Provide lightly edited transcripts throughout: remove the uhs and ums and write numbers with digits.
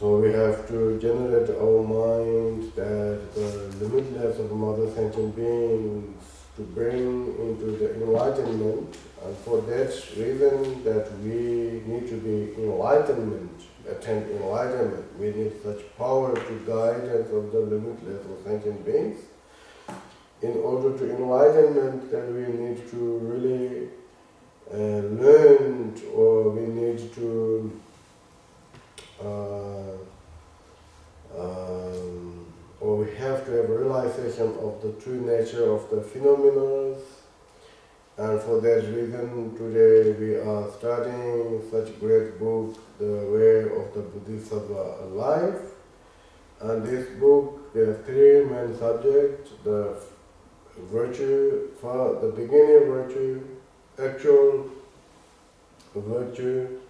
So we have to generate our mind that the limitless of Mother Sentient Beings to bring into the enlightenment, and for that reason that we need to be attain enlightenment, we need such power to guidance of the limitless of sentient beings. In order to enlightenment, then we need to really learn, or we need to or we have to have a realization of the true nature of the phenomena. And for that reason, today we are studying such great book, The Way of the Bodhisattva Life. And this book, there are three main subjects: the virtue, for the beginning virtue, actual virtue,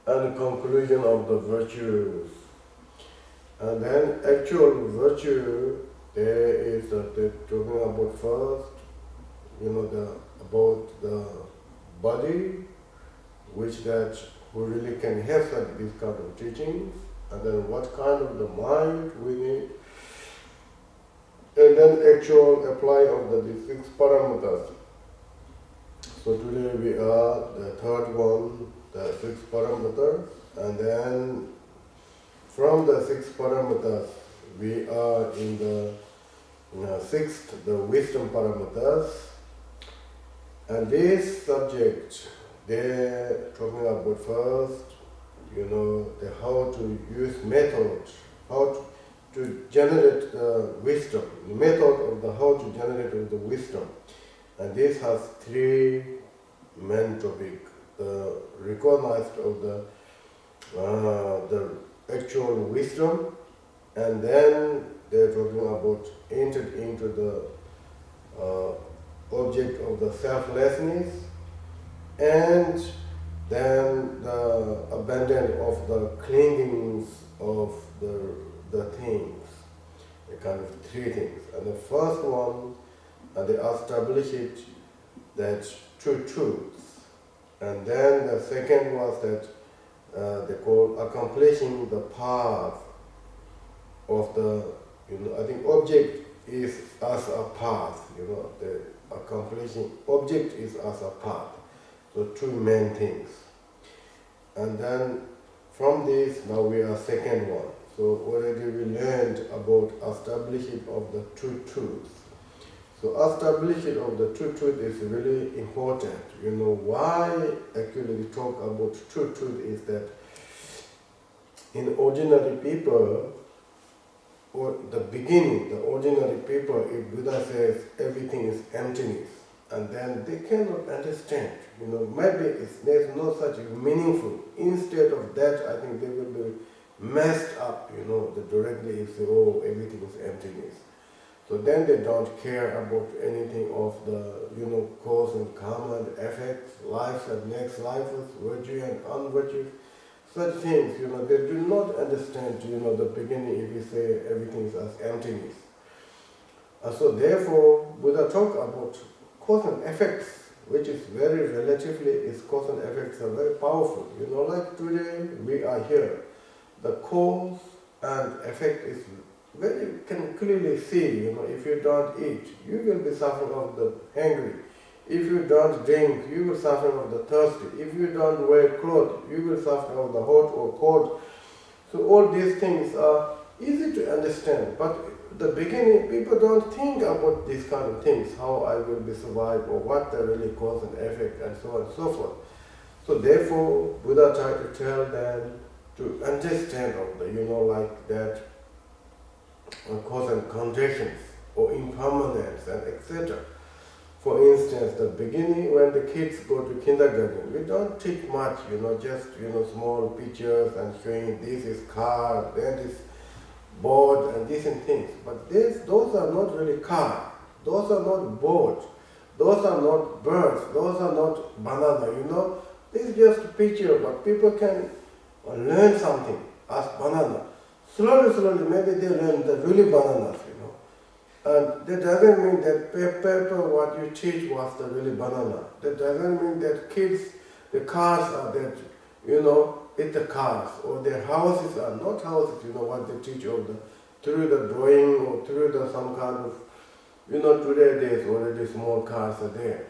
and the conclusion of the virtues. And then actual virtue, there is they're talking about first, about the body, which that who really can have such these kind of teachings, and then what kind of the mind we need, and then actual apply of the six paramatas. So today we are the third one, the six paramatas, and then from the six paramatas we are in the sixth, the wisdom paramatas. And this subject, they're talking about first, the how to use method, how to generate the wisdom, the method of the how to generate the wisdom. And this has three main topics: the recognized of the actual wisdom, and then they're talking about entered into the object of the selflessness, and then the abandon of the clingings of the things, a kind of three things. And the first one, they establish it, that true truth. And then the second was that they call accomplishing the path of the, I think object is as a path, the accomplishing object is as a path. So two main things. And then from this, now we are second one. So already we learned about establishing of the true truth. So establishing of the true truth is really important. Why actually we talk about true truth is that in ordinary people, or the beginning, the ordinary people, if Buddha says everything is emptiness, and then they cannot understand. Maybe there's no such meaningful. Instead of that, I think they will be messed up, the directly if they say, oh, everything is emptiness. So then they don't care about anything of the, cause and karma and effects, life and next life, virtue and unvirtue. Such things, they do not understand, the beginning if you say everything is as emptiness. And so therefore, Buddha talk about cause and effects, which is very relatively, its cause and effects are very powerful. Like today, we are here. The cause and effect is very, can clearly see, if you don't eat, you will be suffering of the hungry. If you don't drink, you will suffer of the thirsty. If you don't wear clothes, you will suffer of the hot or cold. So all these things are easy to understand, but at the beginning, people don't think about these kind of things, how I will be survived, or what the really cause and effect, and so on and so forth. So therefore, Buddha tried to tell them to understand of the, like that, cause and conditions, or impermanence, and etc. For instance, the beginning, when the kids go to kindergarten, we don't teach much, just, small pictures and showing this is car, that is board, and these and things. But those are not really car, those are not board, those are not birds, those are not banana, This is just a picture, but people can learn something as banana. Slowly, maybe they learn the really bananas, And that doesn't mean that paper what you teach was the really banana. That doesn't mean that kids, the cars are that it's the cars, or their houses are not houses, what they teach of through the drawing or through some kind of, today there's already small cars are there.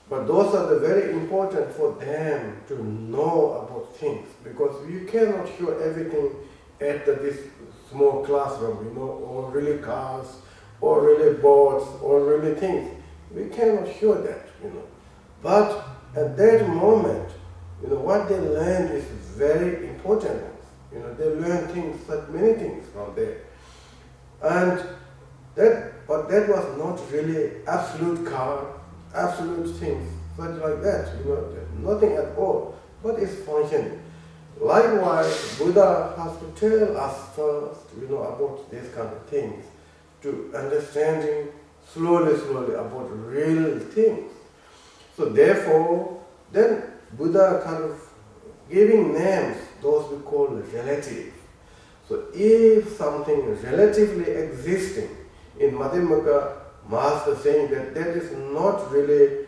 But those are the very important for them to know about things, because you cannot show everything at this small classroom, or really cars, or really boats, or really things. We cannot show that, But at that moment, what they learn is very important. They learn things, such many things from there. But that was not really absolute car, absolute things, such like that, nothing at all, but it's functioning. Likewise, Buddha has to tell us first, about these kind of things, to understanding slowly about real things. So therefore, then Buddha kind of giving names, those we call relative. So if something is relatively existing, in Madhyamaka, Master saying that is not really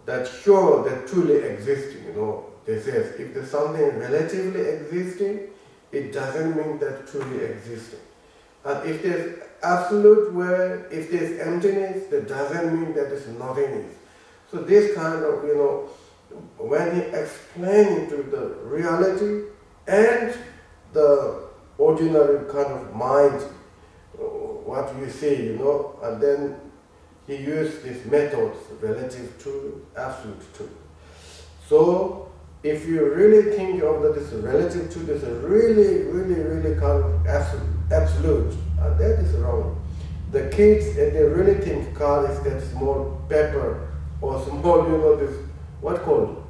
that sure that truly existing, They say if there's something relatively existing, it doesn't mean that truly existing. And if there's absolute where, if there's emptiness, that doesn't mean that there's nothingness. So this kind of, when he explained to the reality and the ordinary kind of mind, what you see, and then he used these methods, relative truth, absolute truth. So if you really think of that this relative truth is a really kind of absolute, and that is wrong. The kids, they really think car is that small pepper or small, this, what called?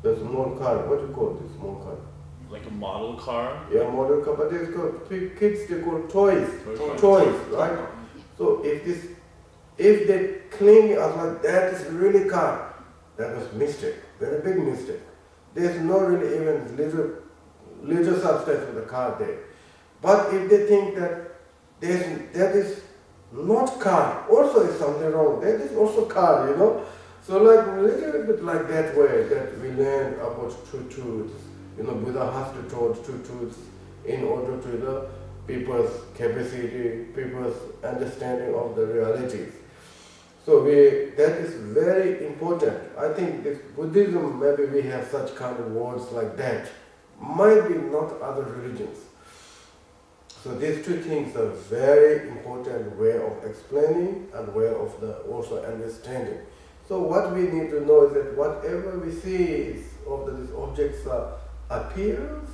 The small car, what do you call this small car? Like a model car? Yeah, model car, but it's called, kids, they call toys, right? So if they cling us like that is really car, that was mistake, very big mistake. There's no really even little substance of the car there. But if they think that that is not car, also is something wrong, that is also car, So like a little bit like that way that we learn about true truths. Buddha has to taught true truths in order to the people's capacity, people's understanding of the realities. So that is very important. I think this Buddhism, maybe we have such kind of words like that. Might be not other religions. So these two things are very important way of explaining and way of also understanding. So what we need to know is that whatever we see is of these objects appears,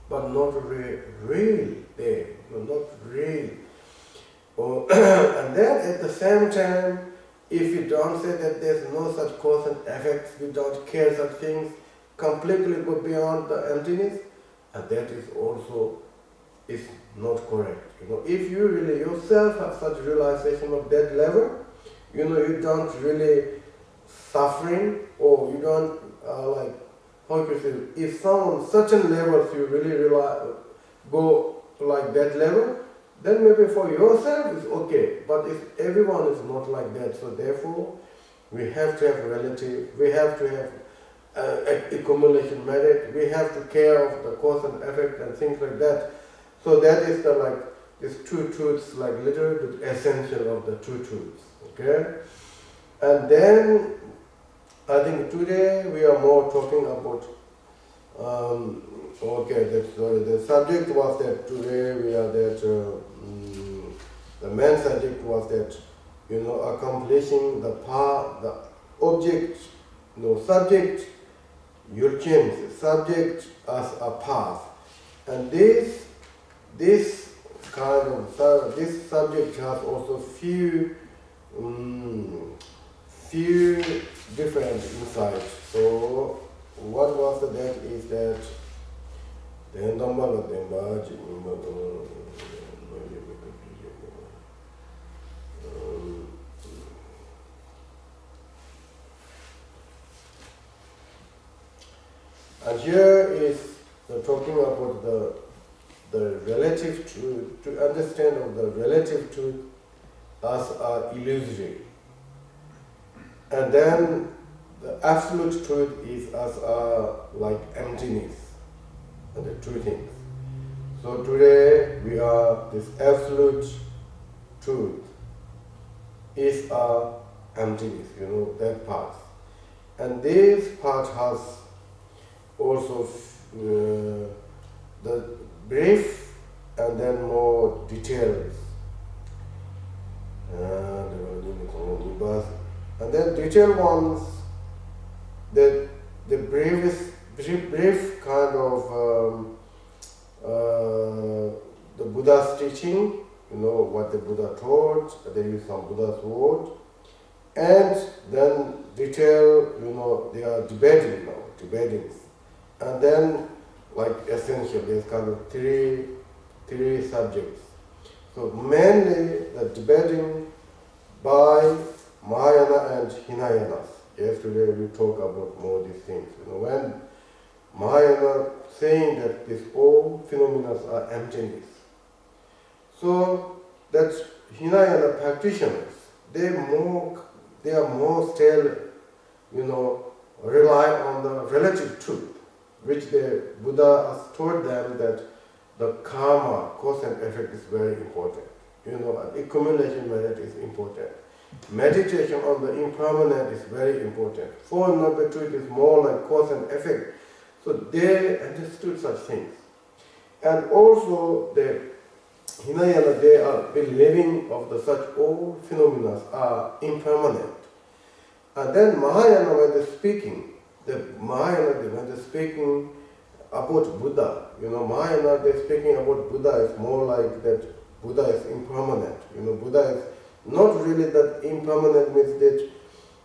but not real there, not real. And then at the same time, if you don't say that there's no such cause and effects, we don't care such things, completely go beyond the emptiness, and that is also is not correct. If you really yourself have such realization of that level, you don't really suffering, or you don't like, how to say, if someone certain levels you really go like that level, then maybe for yourself it's okay. But if everyone is not like that, so therefore we have to have relative, we have to have accumulation merit, we have to care of the cause and effect and things like that. So that is these two truths, like little bit essential of the two truths. Okay? And then I think today we are more talking about the subject was that today we are that the main subject was that accomplishing the object, subject you change, subject as a path, and this kind of this subject has also few different insights. So what was that is that and here is talking about the relative truth, to understand of the relative truth as illusory. And then the absolute truth is as like emptiness and the two things. So today we are this absolute truth is emptiness, that part. And this part has also the brief and then more details. And then detailed ones, the brief kind of the Buddha's teaching, what the Buddha taught, they use some Buddha's word, and then detail, they are debating, and then like essential, there's kind of three subjects. So mainly the debating by Mahayana and Hinayanas. Yesterday we talk about more these things. When Mahayana saying that these all phenomena are emptiness. So that Hinayana practitioners, they are more still, rely on the relative truth, which the Buddha has told them that the karma, cause and effect is very important. Accumulation merit is important. Meditation on the impermanent is very important. Four Noble Truth is more like cause and effect. So they understood such things. And also the Hinayana, they are believing of the such all phenomena are impermanent. And then Mahayana, when they're speaking, when they're speaking about Buddha, Mahayana, they're speaking about Buddha is more like that Buddha is impermanent. Buddha is not really that impermanent, means that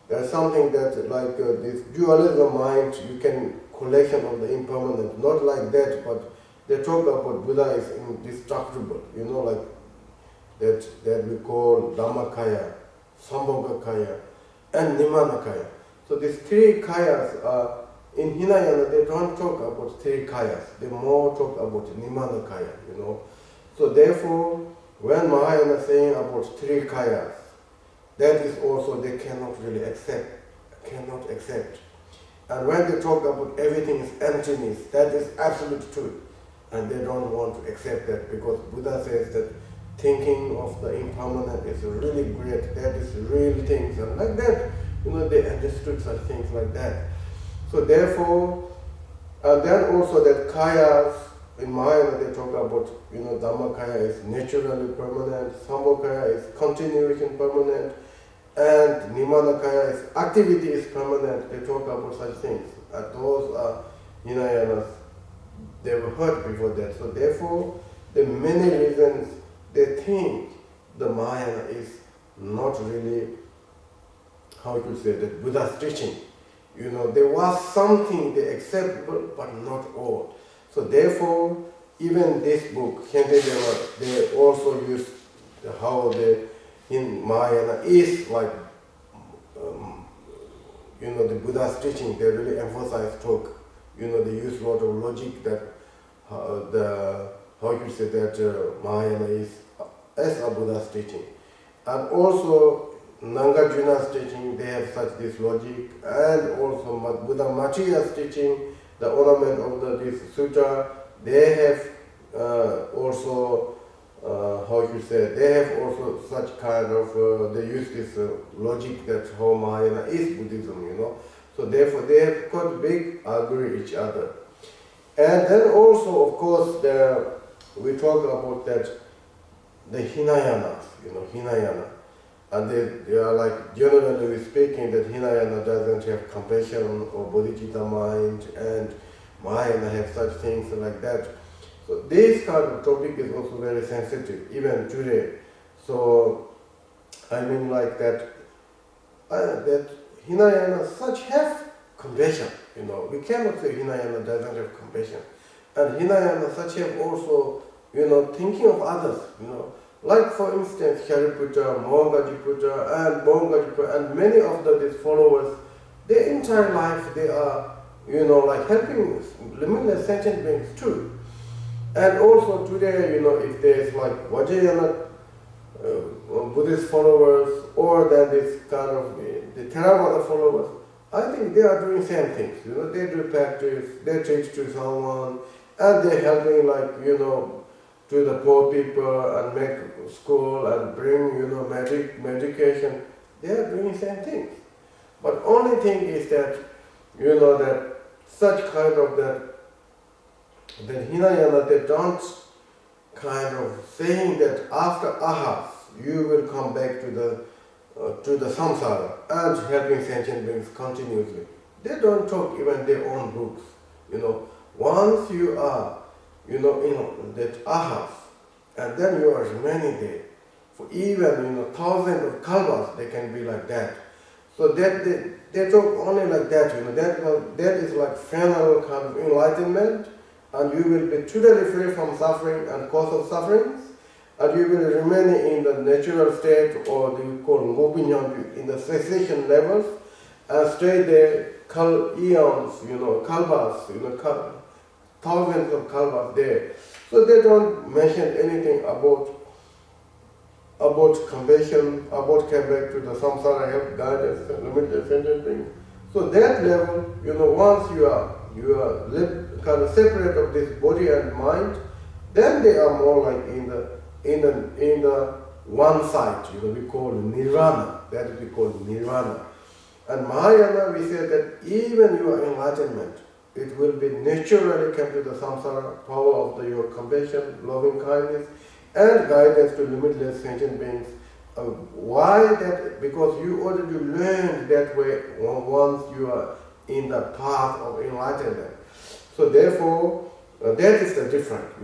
there's something that like this dualism mind, you can collection of the impermanent, not like that, but they talk about Buddha is indestructible, like that we call Dhammakaya, Sambhogakaya, and Nimanakaya. So these three kayas are, in Hinayana, they don't talk about three kayas, they more talk about Nimanakaya, So therefore, when Mahayana is saying about three kayas, that is also they cannot really accept. And when they talk about everything is emptiness, that is absolute truth. And they don't want to accept that, because Buddha says that thinking of the impermanent is really great, that is real things, and like that, they understood such things like that. So therefore, and then also that kayas, in Mahayana they talk about, Dhammakaya is naturally permanent, Sambhogakaya is continuation permanent, and Nimanakaya is activity is permanent. They talk about such things. And those are Hinayanas, they were heard before that. So therefore, the many reasons they think the Mahayana is not really, how you could say, that Buddha's teaching. There was something they acceptable, but not all. So therefore, even this book, Shantideva, they also use how in Mahayana is like, the Buddha's teaching, they really emphasize talk. They use a lot of logic that how you say that Mahayana is as a Buddha's teaching. And also Nagarjuna's teaching, they have such this logic, and also Buddha Machiya's teaching, the ornament of this sutta, they have also how you say, they have also such kind of, they use this logic that how Mahayana is Buddhism, So therefore they have got big agree each other. And then also, of course, we talk about that, the Hinayanas, Hinayana. And they are like, generally speaking, that Hinayana doesn't have compassion or bodhicitta mind, and Mahayana have such things like that. So this kind of topic is also very sensitive, even today. So, I mean like that Hinayana such have compassion, We cannot say Hinayana doesn't have compassion. And Hinayana such have also, thinking of others, Like for instance, Shariputra, Mohangajiputta, and many of these followers, their entire life they are, like helping limitless sentient beings too. And also today, if there's like Vajrayana Buddhist followers, or then this kind of the Theravada followers, I think they are doing same things. They do practice, they teach to someone, and they're helping, like, to the poor people and make school and bring, medication. They are doing same things. But only thing is that, that such kind of that Hinayana, they don't kind of saying that after ahas, you will come back to the samsara and helping sentient beings continuously. They don't talk even their own books. Once you are, that ahas, and then you are remaining there for even, thousands of kalpas, they can be like that. So that they talk only like that, that is like final kind of enlightenment, and you will be totally free from suffering and cause of sufferings, and you will remain in the natural state, or you call ngopinyan, in the cessation levels, and stay there eons, kalpas, thousands of kalpas there. So they don't mention anything about compassion, about coming back to the samsara, help, guidance, and limited sentient being. So that level, once you are kind of separate of this body and mind, then they are more like in the one side, we call nirvana. That is we call nirvana. And Mahayana, we say that even your enlightenment, it will be naturally come to the samsara, power of your compassion, loving kindness, and guidance to limitless sentient beings. Why that? Because you already learned that way once you are in the path of enlightenment. So therefore, that is the difference.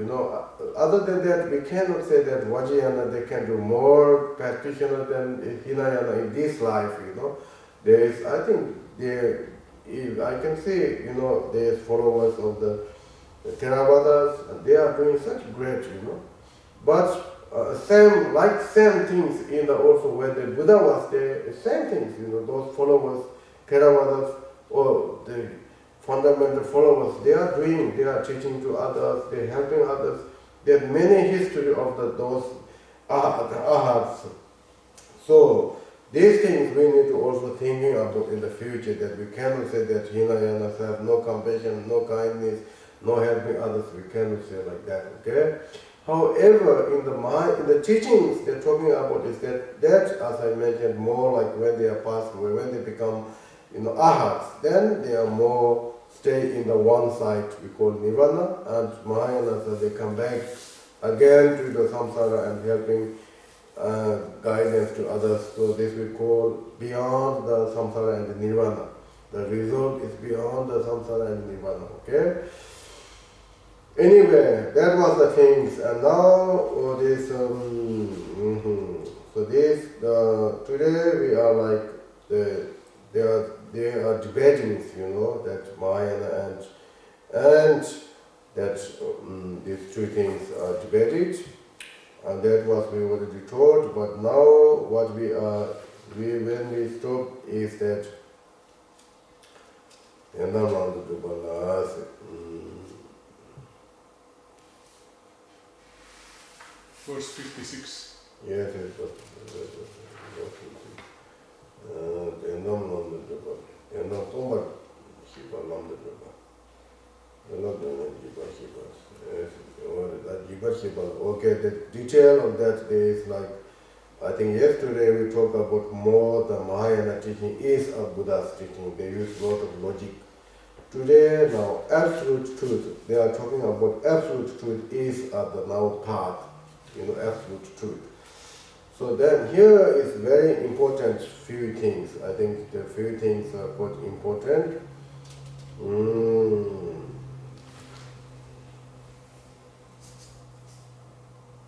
Other than that, we cannot say that Vajrayana, they can do more practitioner than Hinayana in this life. There is, I think, I can see, there is followers of the Theravadas, and they are doing such great, But same things in the also when the Buddha was there, same things, those followers, Theravadas, or the fundamental followers, they are teaching to others, they are helping others. There are many history of those ahats. So these things we need to also thinking about in the future, that we cannot say that Hinayanas have no compassion, no kindness, no helping others. We cannot say like that, okay? However, in the teachings they're talking about is that, as I mentioned, more like when they are passed away, when they become, ahats, then they are more stay in the one side we call nirvana, and Mahayana, so they come back again to the samsara and helping guidance to others. So this we call beyond the samsara and the nirvana. The result is beyond the samsara and nirvana, okay? Anyway, that was the things, and now this. So this today we are like they are debating, that Mahayana and that these two things are debated, and that was we already told. But now what when we stop is that. Verse 56. Yes, it was. Okay, the detail of that is like, I think yesterday we talked about more the Mahayana teaching is a Buddha's teaching. They use a lot of logic. Today, now, absolute truth. They are talking about absolute truth is the now path, absolute truth. So then here is very important few things. I think the few things are quite important.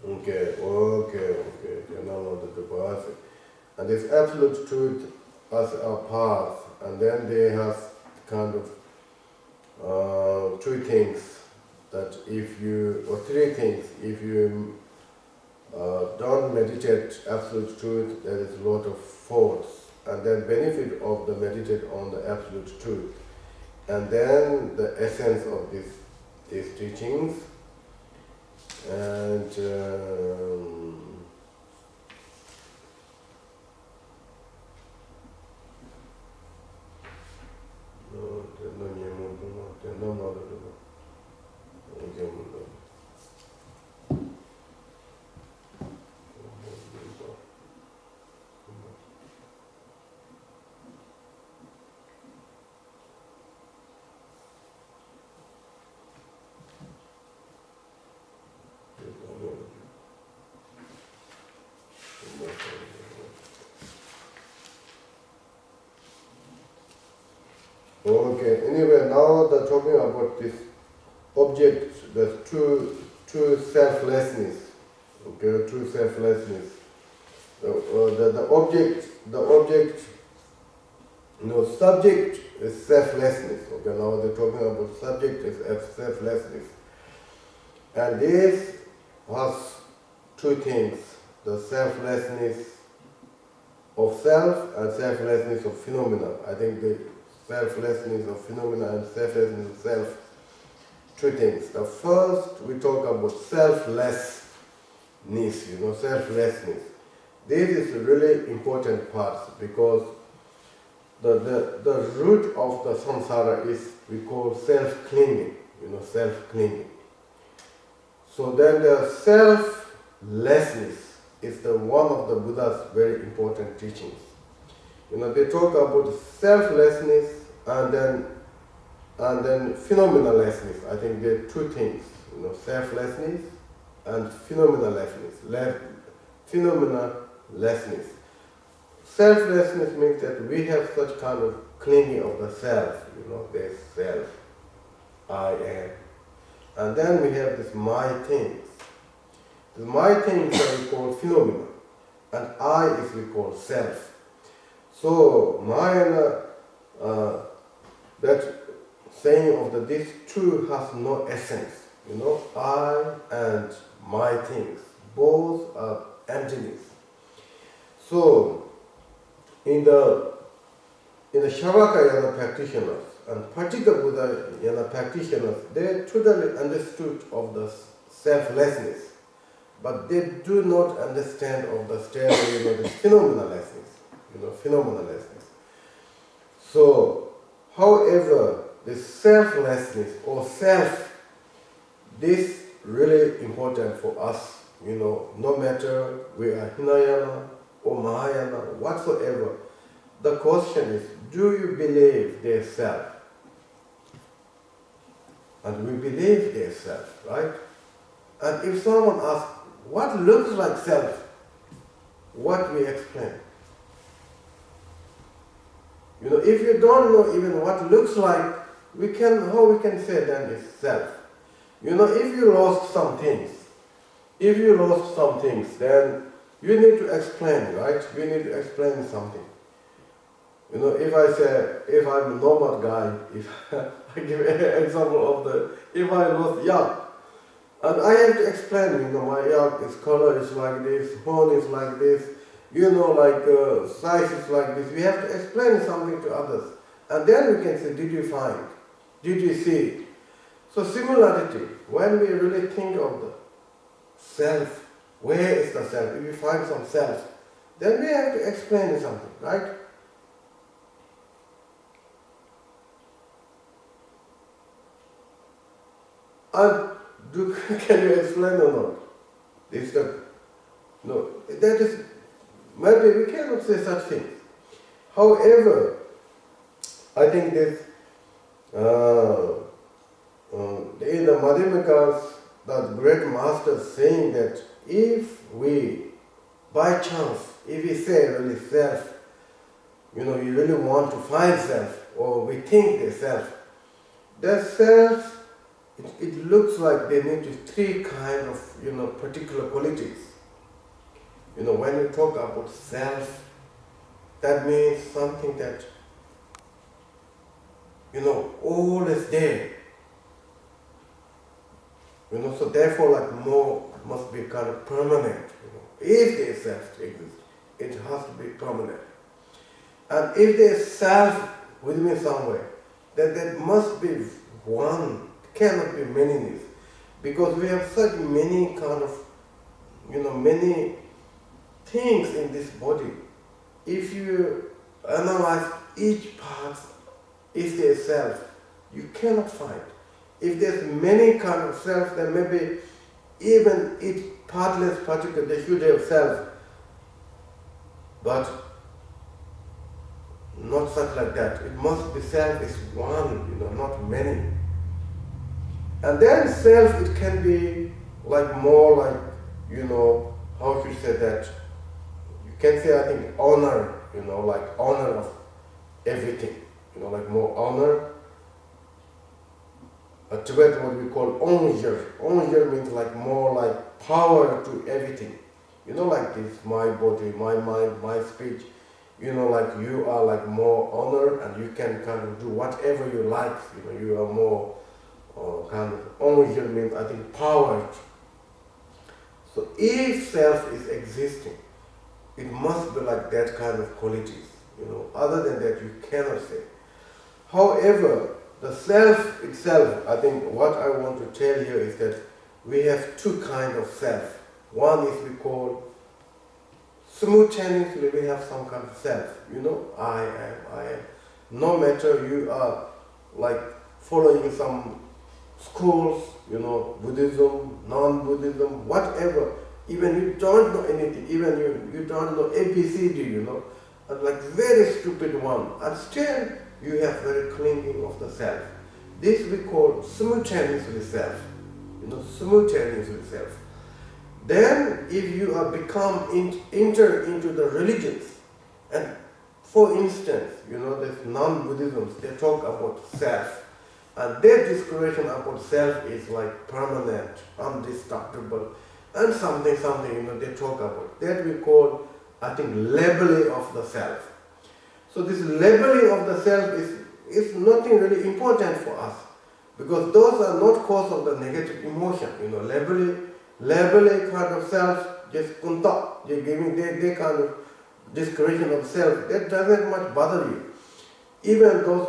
Okay. And this absolute truth as a path, and then they have kind of three things that or three things, if you don't meditate absolute truth, there is a lot of faults, and then benefit of the meditate on the absolute truth, and then the essence of these teachings, and Okay, anyway, now the talking about this object, the true selflessness. Okay, true selflessness. The object, subject is selflessness. Okay, now they're talking about subject is selflessness. And this has two things, the selflessness of self and selflessness of phenomena. I think the selflessness of phenomena and selflessness of self, two things. The first, we talk about selflessness, selflessness. This is a really important part because the root of the samsara is we call self-clinging, self-clinging. So then the selflessness is one of the Buddha's very important teachings. They talk about selflessness and then phenomenalessness. I think there are two things, selflessness and phenomenalessness. Phenomenalessness. Selflessness means that we have such kind of clinging of the self, there's self, I am. And then we have this my things. The my things are we call phenomena, and I is we call self. So that saying of that this two has no essence. I and my things, both are emptiness. So in the Shavakayana practitioners and particular Buddhayana practitioners, they totally understood of the selflessness, but they do not understand of the state, the phenomenalessness, phenomenalessness. So, however, the selflessness or self, this really important for us, no matter we are Hinayana or Mahayana, whatsoever. The question is, do you believe there's self? And we believe there's self, right? And if someone asks, what looks like self? What we explain? If you don't know even what looks like, how we can say then it's self? If you lost some things, then you need to explain, right? You need to explain something. If I say, if I'm a nomad guy, if I give an example of if I lost yak, and I have to explain, my yak, its color is like this, horn is like this, size is like this. We have to explain something to others. And then we can say, did you find? Did you see? So similarity, when we really think of the self, where is the self? If we find some self, then we have to explain something, right? And can you explain or not? That is, maybe we cannot say such things. However, I think this, in the Madhyamikas, that great master saying that if we, by chance, if we say really self, you really want to find self, or we think the self, that self, it looks like they need three kind of, particular qualities. When you talk about self, that means something that, all is there. So therefore, more must be kind of permanent. If there is self exists, it has to be permanent. And if there is self within somewhere, then there must be one. Cannot be manyness, because we have such many kind of, many things in this body. If you analyze each part, is there self, you cannot find. if there's many kind of self, then maybe even each partless particle, they should have self, but not such like that. It must be self is one, not many. And then self, it can be like more like, how should you say that? You can say, I think, honor, like honor of everything, like more honor. Tibet, what we call onjur. Onjur means like more like power to everything. Like this, my body, my mind, my speech. Like you are like more honor, and you can kind of do whatever you like. You are more kind of onjur means, I think, power. So if self is existing, it must be like that kind of qualities. Other than that, you cannot say. However, the self itself, I think what I want to tell you is that we have two kinds of self. One is we call, simultaneously we have some kind of self. I am. No matter you are like following some schools, Buddhism, non-Buddhism, whatever, even you don't know anything, even you don't know ABCD, and like very stupid one, and still you have very clinging of the self. This we call simultaneously self, simultaneously self. Then if you are enter into the religions, and for instance, there's non-Buddhisms, they talk about self, and their description about self is like permanent, indestructible, and something, they talk about. That we call, I think, labeling of the self. So this labeling of the self is nothing really important for us, because those are not cause of the negative emotion. Labeling kind of self, just kunta, they're giving their kind of description of self, that doesn't much bother you. Even those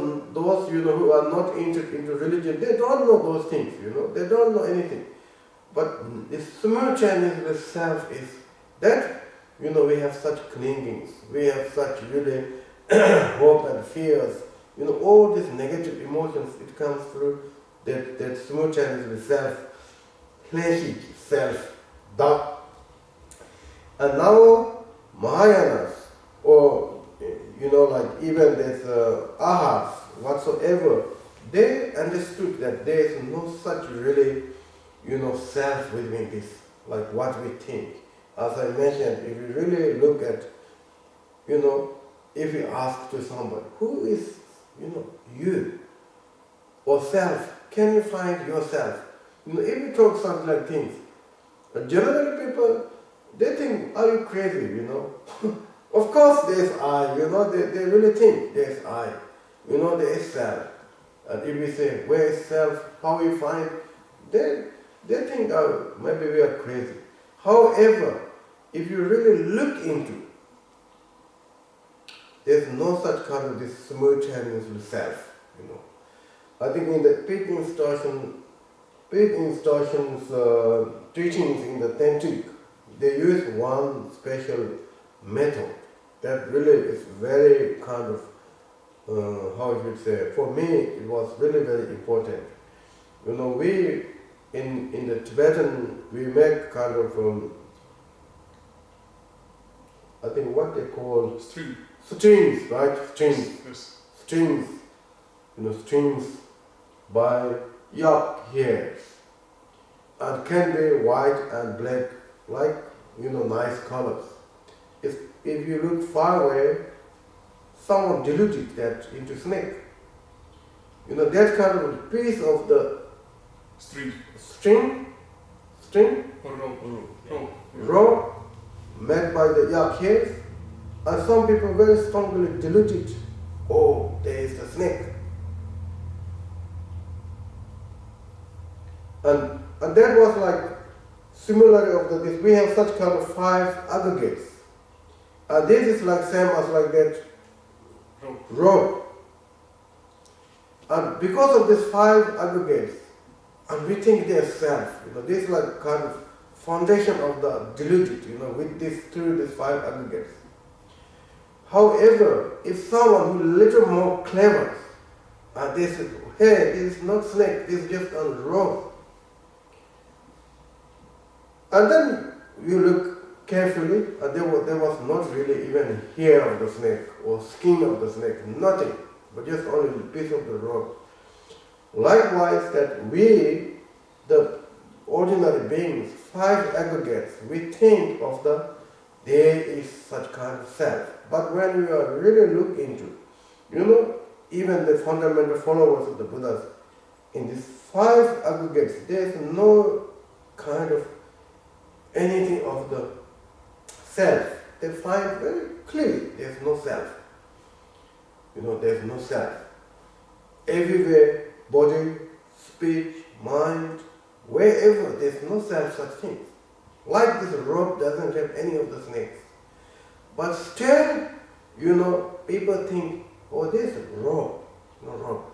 who are not into religion, they don't know those things, they don't know anything. But the simultaneous self is that, we have such clingings, we have such really hope and fears, all these negative emotions, it comes through that simultaneous self, fleshy self, that. And now Mahayanas, or like even this Ahas, whatsoever, they understood that there is no such really, self within this, like what we think. As I mentioned, if you really look at, if you ask to somebody, who is, you, or self, can you find yourself? If you talk something like things, generally people, they think, are you crazy, Of course there's I, they really think there's I, there is self. And if we say, where is self, how we find, they think, oh, maybe we are crazy. However, if you really look into, there's no such kind of this simultaneous self, I think in the Pete Installation's teachings in the Tantric, they use one special method that really is very kind of, how you would say, for me it was really very important. We, in the Tibetan, we make kind of, I think what they call strings, right? Strings. Yes. Strings. Strings by yak hairs. And can be white and black, like, nice colors. If you look far away, someone diluted that into snake. That kind of a piece of the string or rope made by the yak hairs, and some people very strongly diluted. Oh, there is the snake. And that was like similar of this. We have such kind of 5 aggregates. And this is like same as like that rope. And because of these 5 aggregates, and we think they're self, this is like kind of foundation of the diluted, with through these 5 aggregates. However, if someone who is a little more clever, this hey, this is not snake, this is just a rope. And then you look carefully, and there was not really even hair of the snake or skin of the snake, nothing, but just only a piece of the rope. Likewise, that we, the ordinary beings, five aggregates, we think of there is such kind of self. But when we are really look into, even the fundamental followers of the Buddhas, in these five aggregates, there is no kind of anything of the self. They find very clearly there is no self. There is no self. Everywhere, body, speech, mind, wherever, there is no self such thing. Like this rope doesn't have any of the snakes. But still, people think, oh, this is rope, no rope.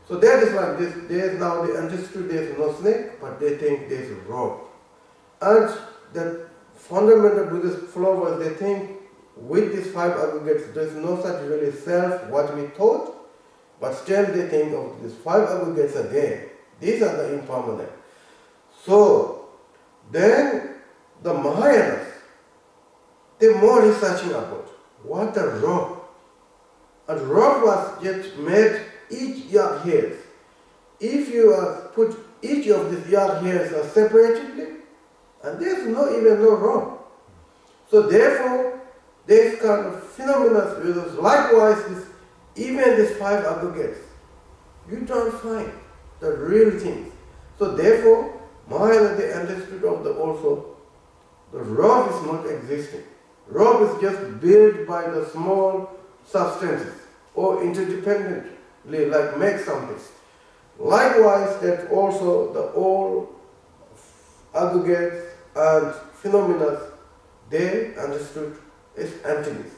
So that is like this. There is now they understood there is no snake, but they think there is a rope. And the fundamental Buddhist followers, they think with these five aggregates, there is no such really self, what we thought, but still they think of these five aggregates are there. These are the impermanent. So then the Mahayanas, they're more researching about what the rope. And rope was just made each yard hairs. If you put each of these yard hairs separately, and there's even no rope. So therefore, this kind of phenomena, likewise, even these five aggregates, you don't find the real things. So therefore, Mahayana, they understood also the rope is not existing. Rope is just built by the small substances or interdependently, like make something. Likewise, that also the all aggregates and phenomena, they understood its emptiness.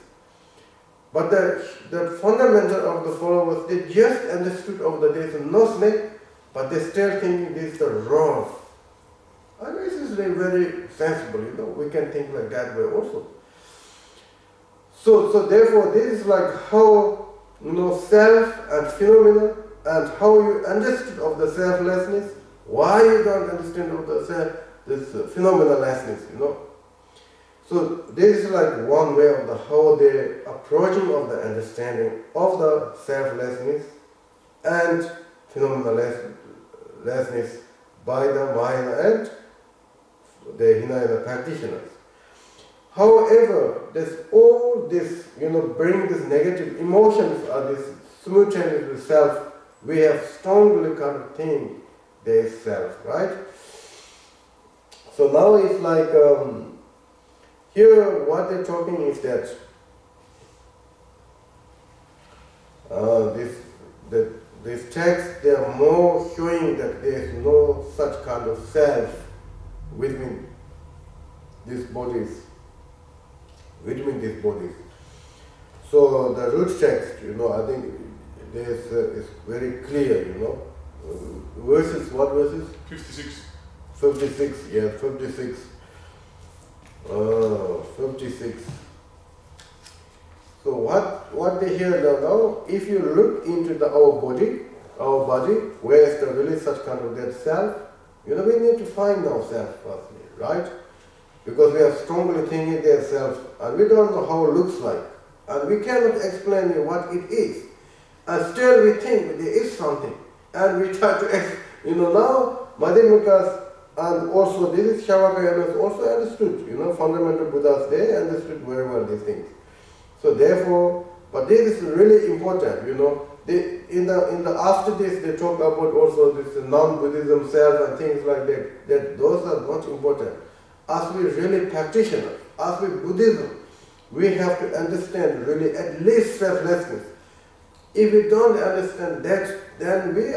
But the fundamental of the followers, they just understood there is no snake, but they still thinking this is the rope. And this is very sensible, we can think like that way also. So therefore, this is like how, self and phenomena, and how you understood of the selflessness, why you don't understand of the self, this phenomenalness, So this is like one way of how they approaching of the understanding of the selflessness and phenomenalness by the Mahayana and the Hinayana practitioners. However, all this, bring this negative emotions or this simultaneous with self, we have strongly kind of think there is self, right? So now it's like, here what they're talking is that this text, they are more showing that there is no such kind of self within these bodies. So the root text, I think is very clear, Verses, what verses? 56. 56, yeah, 56. 56. So what they hear now, if you look into our body, where is the really such kind of that self, we need to find ourselves firstly, right? Because we are strongly thinking there's self, and we don't know how it looks like, and we cannot explain what it is. And still we think there is something, and we try to, now Madhyamikas and also this is Shavakayanas also understood, fundamental Buddhas, they understood very well these things. So therefore, but this is really important, in the after this they talk about also this non-Buddhism self and things like that those are not important. As we really practitioners, as we Buddhism, we have to understand really at least selflessness. If we don't understand that, then we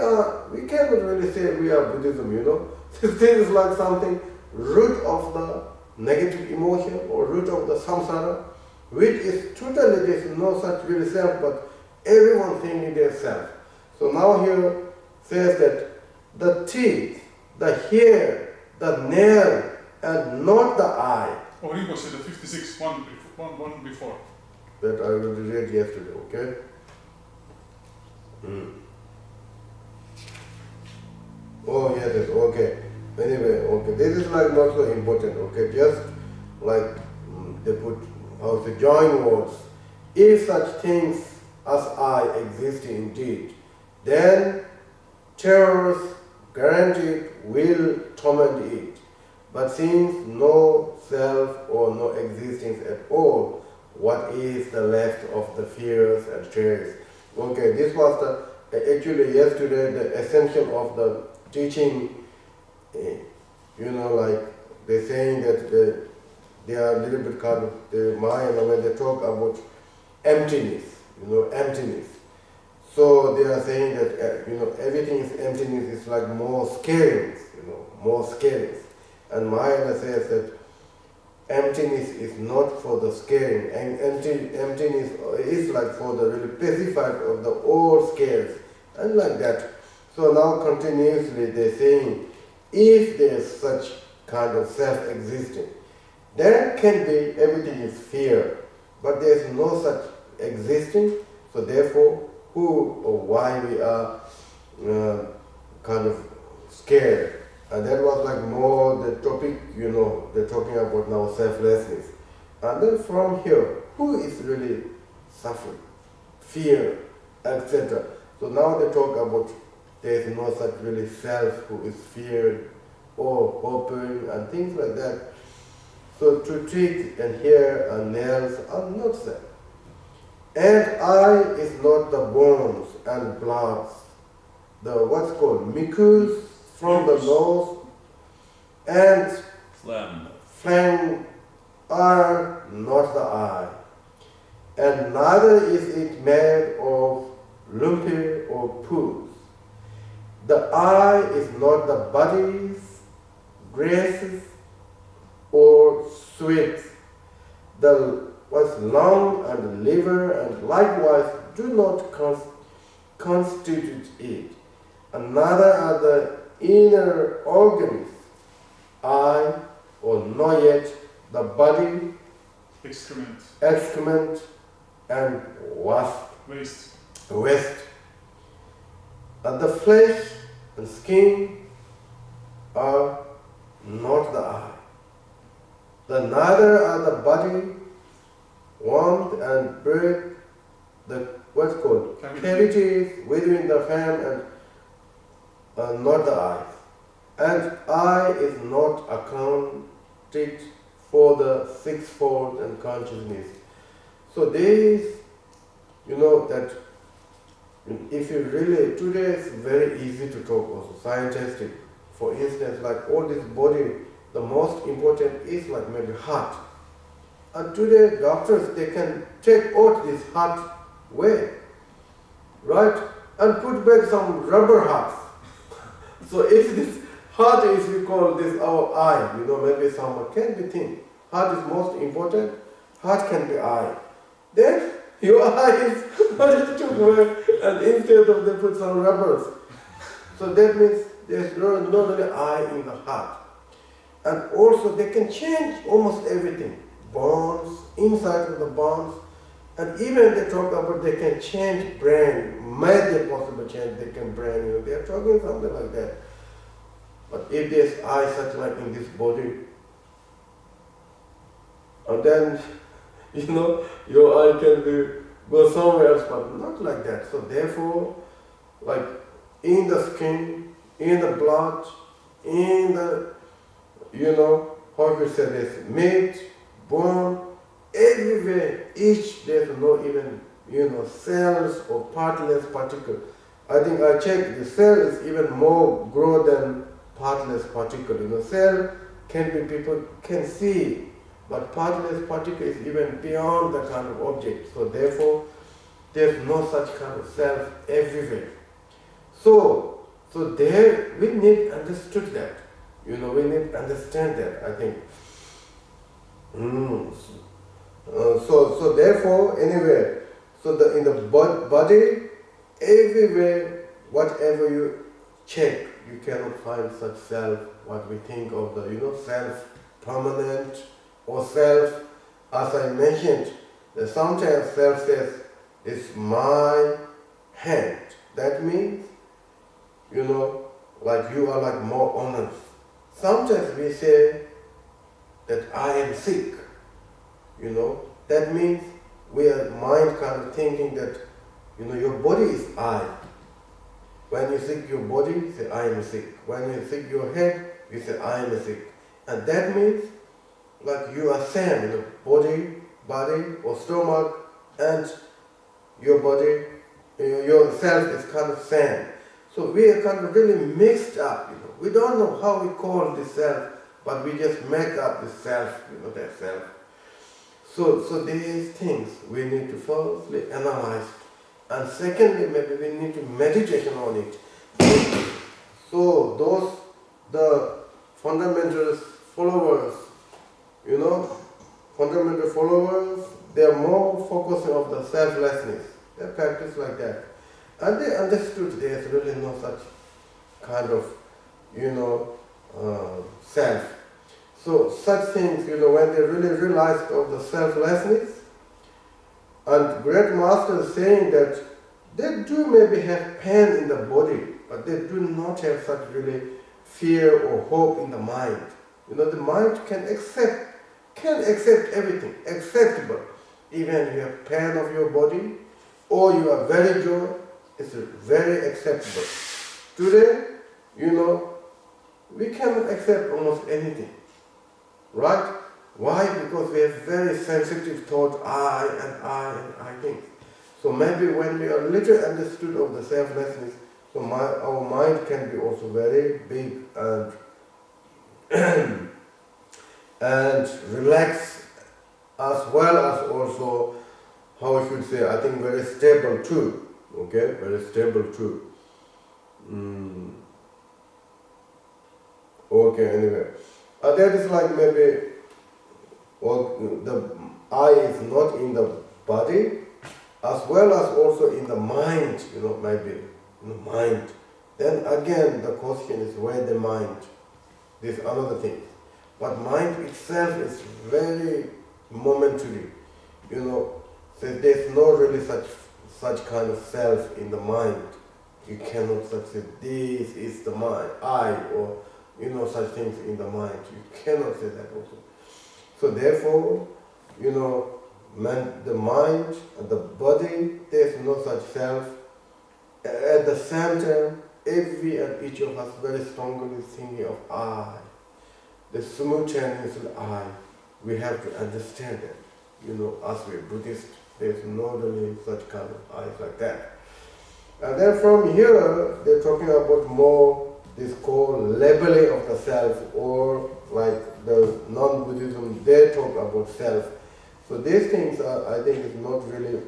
cannot really say we are Buddhism, This is like something root of the negative emotion or root of the samsara, which is totally there is no such really self, but everyone thinking their self. So now here says that the teeth, the hair, the nail, and not the eye. Oh, Rinpo said the 56, one before. That I already read yesterday, okay? Oh, yes, yes, okay. Anyway, okay, this is like not so important, okay, just like they put how to join words. If such things as I exist indeed, then terrors guaranteed will torment it. But since no self or no existence at all, what is the left of the fears and terrors? Okay, this was actually yesterday the essential of the teaching. Like they're saying that they are a little bit kind of the mind when they talk about emptiness, emptiness. So they are saying that everything is emptiness is like more scariness, more scariness. And Maya says that emptiness is not for the scaring, and emptiness is like for the really pacified of the all scares, and like that. So now continuously they're saying, if there's such kind of self-existing, there can be everything is fear, but there's no such existing. So therefore, who or why we are kind of scared. And that was like more the topic, they're talking about now selflessness. And then from here, who is really suffering? Fear, etc. So now they talk about there is no such really self who is feared or hoping and things like that. So to treat and hear and nails are not self. And I is not the bones and bloods, the what's called mucus from the nose and phlegm are not the eye. And neither is it made of lumpy or pus. The eye is not the body's graces or sweets. The what's lung and liver and likewise do not constitute it. And neither are the inner organs, eye or nor yet the body, excrement and waste. And the flesh and skin are not the eye. The neither are the body, warmth and breath, the what's called cavities within the fan and not the eyes. And eye is not accounted for the sixfold and consciousness. So this, that if you really, today it's very easy to talk also, scientific. For instance, like all this body, the most important is like maybe heart. And today doctors, they can take out this heart way, right? And put back some rubber hearts. So if this heart is, we call this our eye, maybe someone can be think. Heart is most important, heart can be eye. Then your eye is not took away and instead of they put some rubbers. So that means there's no really eye in the heart. And also they can change almost everything. Bones, inside of the bones, and even they talk about they can change brain, may they possibly change they can brain, they are talking something like that. But if there's eye such like in this body, and then, your eye can go somewhere else, but not like that. So therefore, like in the skin, in the blood, in the, how you say this, meat, bone, everywhere, each, there's no even, cells or partless particle. I think I checked, the cell is even more grow than partless particle. Cell can be, people can see, but partless particle is even beyond the kind of object. So therefore, there's no such kind of self everywhere. So there, we need understood that. We need to understand that, I think. So therefore, anyway, in the body, everywhere, whatever you check, you cannot find such self, what we think of the, self permanent or self, as I mentioned, that sometimes self says, it's my hand. That means, like you are like more honest. Sometimes we say that I am sick, you know. That means we are mind kind of thinking that, you know, your body is I. When you sick your body, you say I am sick. When you sick your head, you say I am sick. And that means like you are same, you know, body or stomach and your body, yourself is kind of same. So we are kind of really mixed up, you know. We don't know how we call this self, but we just make up the self, you know, that self. So these things we need to firstly analyze, and secondly maybe we need to meditation on it. So those the fundamentalist followers, you know, fundamental followers, they are more focusing on the selflessness. They practice like that, and they understood there's really no such kind of, you know, self. So such things, you know, when they really realized of the selflessness, and great masters saying that they do maybe have pain in the body, but they do not have such really fear or hope in the mind. You know, the mind can accept everything, acceptable. Even you have pain of your body, or you are very joy, it's very acceptable. Today, you know, we cannot accept almost anything. Right? Why? Because we have very sensitive thought, I think. So maybe when we are little understood of the selflessness, so our mind can be also very big and and relaxed, as well as also, how I should say, I think very stable too. Okay, very stable too. Okay, anyway. That is like maybe, well, the I is not in the body, as well as also in the mind, you know, maybe, in the mind. Then again, the question is where the mind? This is another thing. But mind itself is very momentary, you know. So there's no really such kind of self in the mind. You cannot say this is the mind, I, or you know, such things in the mind. You cannot say that also. So therefore, you know, the mind and the body, there's no such self. At the same time, every and each of us very strongly thinking of I. The simultaneous I. We have to understand that. You know, as we're Buddhist, there's no really such kind of I like that. And then from here, they're talking about more this called labeling of the self, or like the non-Buddhism, they talk about self. So these things are, I think, is not really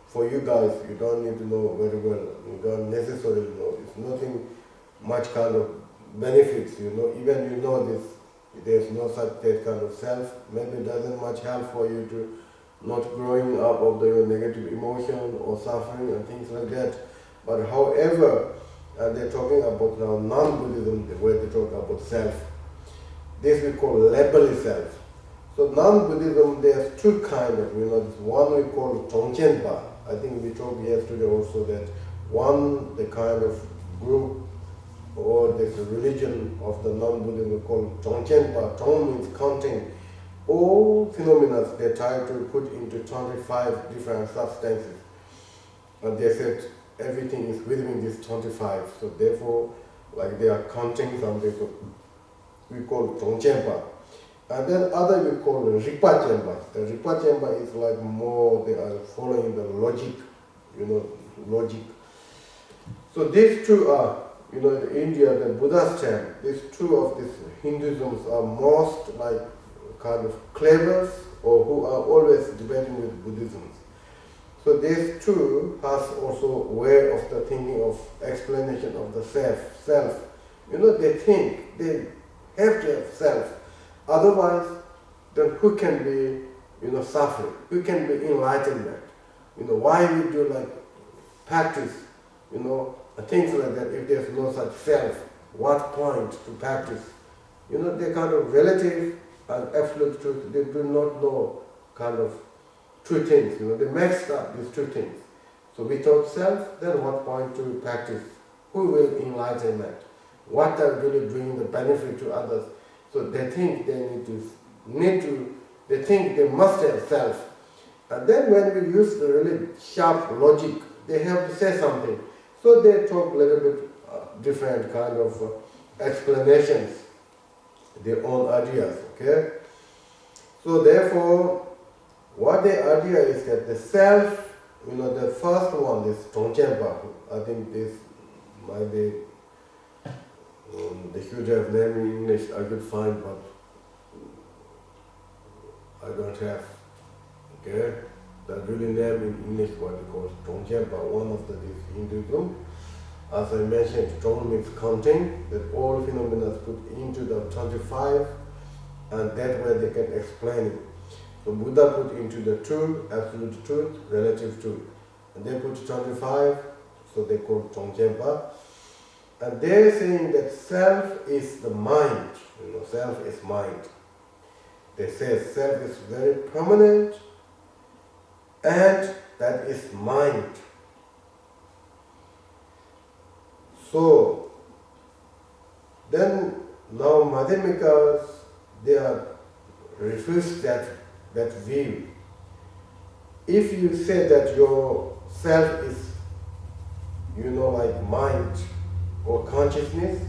for you guys. You don't need to know very well. You don't necessarily know. It's nothing much kind of benefits. You know, even you know this. There's no such that kind of self. Maybe it doesn't much help for you to not growing up of the negative emotion or suffering and things like that. But however, they're talking about now non-Buddhism, where they talk about self. This we call labeling self. So non-Buddhism, there's two kind of, you know, this one we call Tongchenpa. I think we talked yesterday also that one, the kind of group or this religion of the non-Buddhism called Tongchenpa. Tong means counting all phenomena they try to put into 25 different substances. And they said everything is within this 25. So therefore, like they are counting something, so we call Tongchenpa. And then other we call Ripachenpa. The Ripachenpa is like more, they are following the logic, you know, logic. So these two are, you know, in India, the Buddha's term, these two of these Hinduisms are most like kind of clever, or who are always debating with Buddhism. So these two has also way of the thinking of explanation of the self. You know, they think they have to have self. Otherwise, then who can be, you know, suffering? Who can be enlightenment? You know, why we do like practice, you know, things like that if there's no such self? What point to practice? You know, they kind of relative and absolute truth. They do not know kind of two things. You know, they mixed up these two things. So without self, then what point to practice? who will enlightenment, what are really bringing the benefit to others. So they think they think they must have self. And then when we use the really sharp logic, they have to say something. So they talk a little bit different kind of explanations, their own ideas, okay? So therefore, what the idea is that the self, the first one is Tongchenpa. I think this might be the huge have name in English I could find, but I don't have. Okay, that really name in English what we call Tongchenpa, one of the Hinduism. As I mentioned, Tong means counting, that all phenomena put into the 25, and that way they can explain it. So Buddha put into the truth, absolute truth, relative truth. And they put 25, so they call Tongchenpa. And they're saying that self is the mind, self is mind. They say self is very permanent, and that is mind. So, then now Madhyamikas, they are refuse that view. If you say that your self is, like mind or consciousness,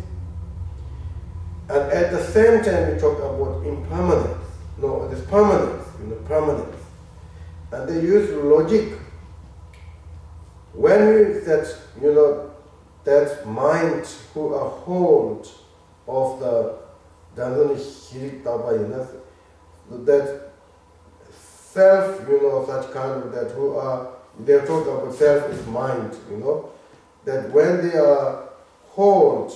and at the same time you talk about impermanence, no, it is permanence, permanence. And they use logic. When you that mind who are hold of the Danzani Shirik Taba, that self, such kind of that who are, they talk about self is mind, that when they are hold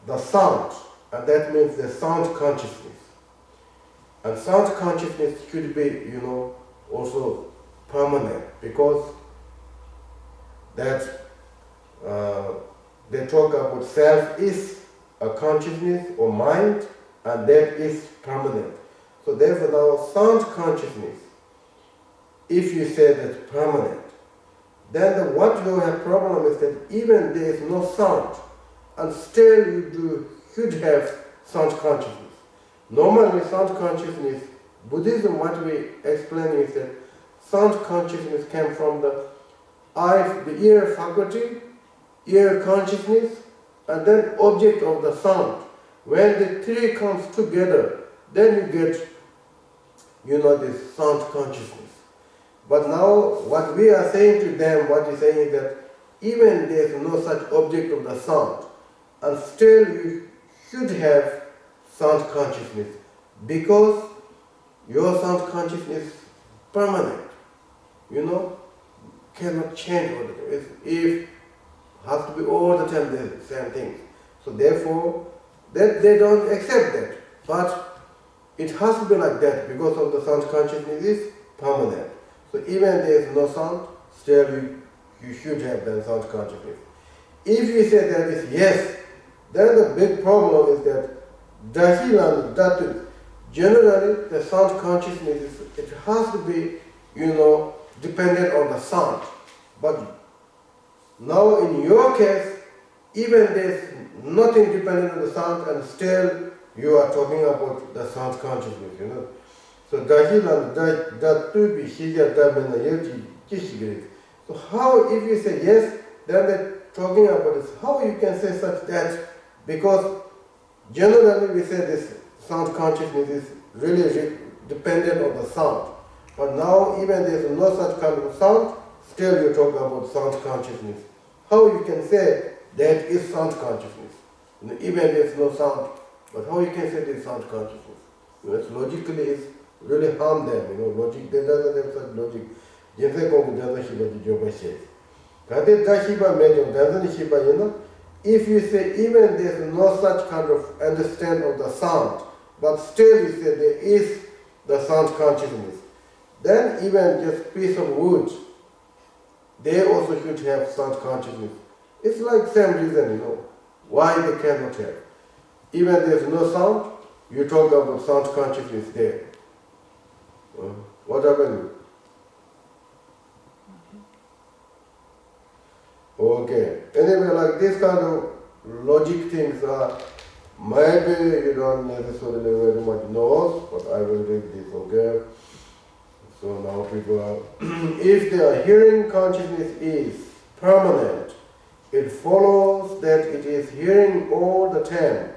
the sound, and that means the sound consciousness. And sound consciousness should be, also permanent, because that they talk about self is a consciousness or mind, and that is permanent. So therefore now sound consciousness, if you say that permanent, then what you have problem is that even there is no sound, and still you should have sound consciousness. Normally sound consciousness, Buddhism, what we explain is that sound consciousness came from the eye, the ear faculty, ear consciousness, and then object of the sound. When the three comes together, then you get, this sound consciousness. But now, what we are saying to them, what we're saying is that even there is no such object of the sound, and still you should have sound consciousness, because your sound consciousness is permanent, cannot change all the time. If has to be all the time the same thing. So therefore, that they don't accept that. But it has to be like that because of the sound consciousness is permanent. So even there is no sound, still you should have that sound consciousness. If you say that is yes, then the big problem is that Dahilan, that generally the sound consciousness is, it has to be, dependent on the sound. But now in your case, even there is nothing dependent on the sound, and still you are talking about the sound consciousness, So Dahilan, that to be Shija Dabena Yoji Kishigri. So how, if you say yes, then they're talking about this, how you can say such that, because generally we say this sound consciousness is really dependent on the sound. But now even there is no such kind of sound, still you talk about sound consciousness. How you can say that is sound consciousness? Even there is no sound, but how you can say this sound consciousness? It's logically is really harm them, logic, they doesn't have such logic. If you say even there is no such kind of understand of the sound, but still you say there is the sound consciousness, then even just piece of wood, they also should have sound consciousness. It's like same reason, why they cannot have. Even there is no sound, you talk about sound consciousness there. What happened? Okay. Anyway, like this kind of logic things are maybe you don't necessarily very much know, but I will read this, okay? So now people are, if the hearing consciousness is permanent, it follows that it is hearing all the time.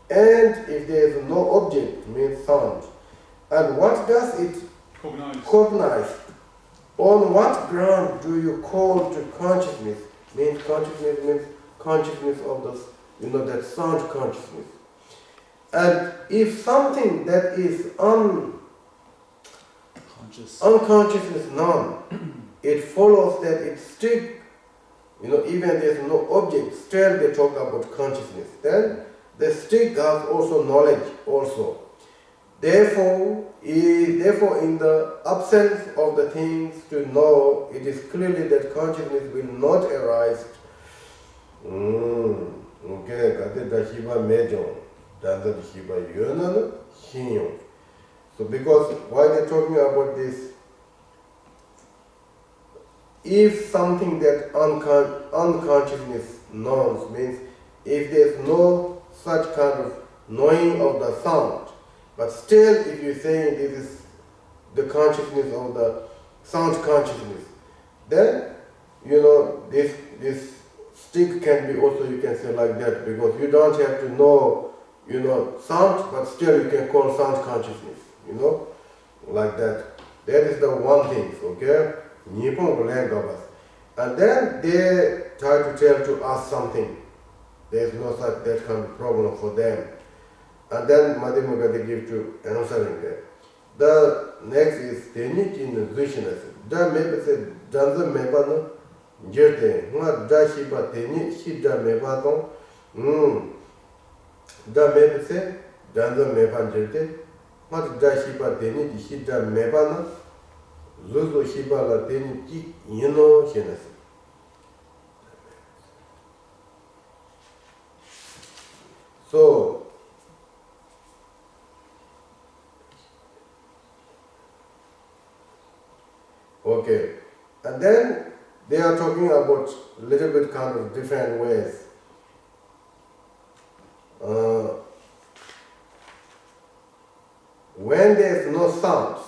And if there is no object, means sound. And what does it cognize? On what ground do you call to consciousness? Means consciousness of the, that sound consciousness. And if something that is unconsciousness none, it follows that it still, even there is no object, still they talk about consciousness. Then the stick has also knowledge also. Therefore, in the absence of the things to know, it is clearly that consciousness will not arise. Okay, kateta hiba mejo, danda hiba yunana hinyo. So because why they're talking about this? If something that unconsciousness knows means if there's no such kind of knowing of the sound, but still if you're saying this is the consciousness of the sound consciousness, then this stick can be also, you can say like that, because you don't have to know sound, but still you can call sound consciousness, like that. That is the one thing, okay? And then they try to tell to us something. There's no such that kind of problem for them. And then Madhyamaka they give to answering that. The next is Tenijin Zushinas. Da maybe say Danza Mebano Jerte. Da Shiba Teni Shida Mebano. Da maybe say Danza Meban Jerte. What Da Shiba Teni Shida Mebano. Zuzu Shiba La Teni Shinas. So, okay, and then they are talking about a little bit kind of different ways. When there is no sounds,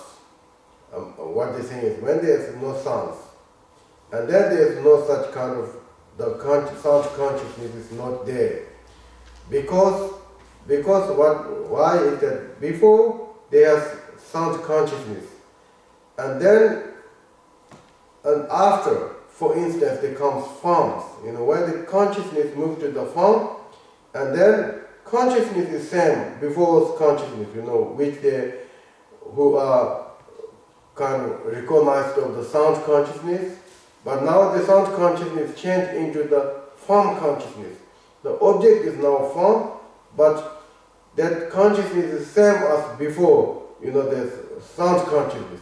what they say is when there is no sounds, and then there is no such kind of sound consciousness is not there. Because why is that before there's sound consciousness, and then and after, for instance, there comes forms. When the consciousness moves to the form, and then consciousness is same before consciousness. Which who are kind of recognized of the sound consciousness, but now the sound consciousness changed into the form consciousness. The object is now form, but that consciousness is same as before. There's sound consciousness.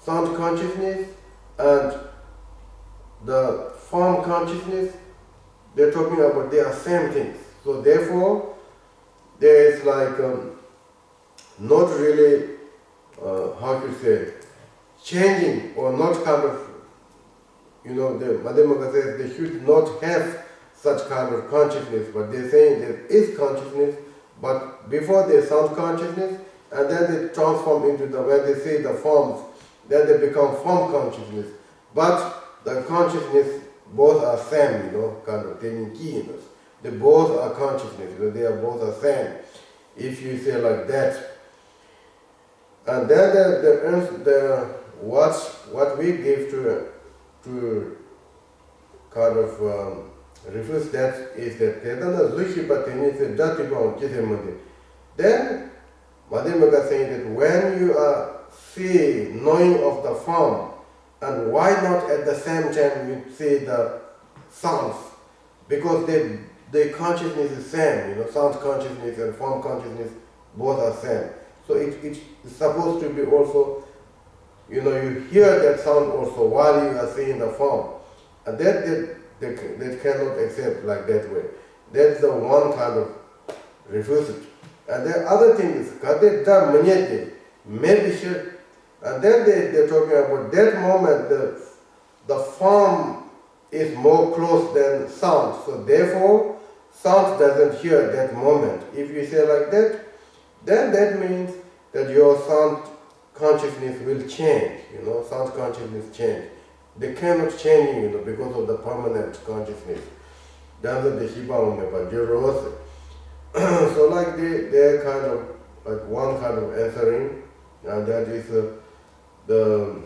Sound consciousness and the form consciousness, they're talking about they are same things. So therefore, there is like not really, how to say, changing or not kind of, the Madhyamaka says they should not have such kind of consciousness, but they're saying there is consciousness, but before there's sound consciousness, and then they transform into when they say the forms, then they become form consciousness. But the consciousness, both are same, kind of thing. They both are consciousness, they are both are same, if you say like that. And then what we give to kind of refers that is that then Madhyamaka saying that when you are knowing of the form, and why not at the same time you see the sounds? Because the consciousness is same, sound consciousness and form consciousness both are same. So it's supposed to be also, you hear that sound also while you are seeing the form. And they cannot accept like that way. That's the one kind of refusal. And the other thing is, maybe should, and then they're talking about that moment, the form is more close than sound. So therefore, sound doesn't hear that moment. If you say like that, then that means that your sound consciousness will change. Sound consciousness change. They cannot change, because of the permanent consciousness. That's the Shiba but so like they're kind of like one kind of answering, and that is the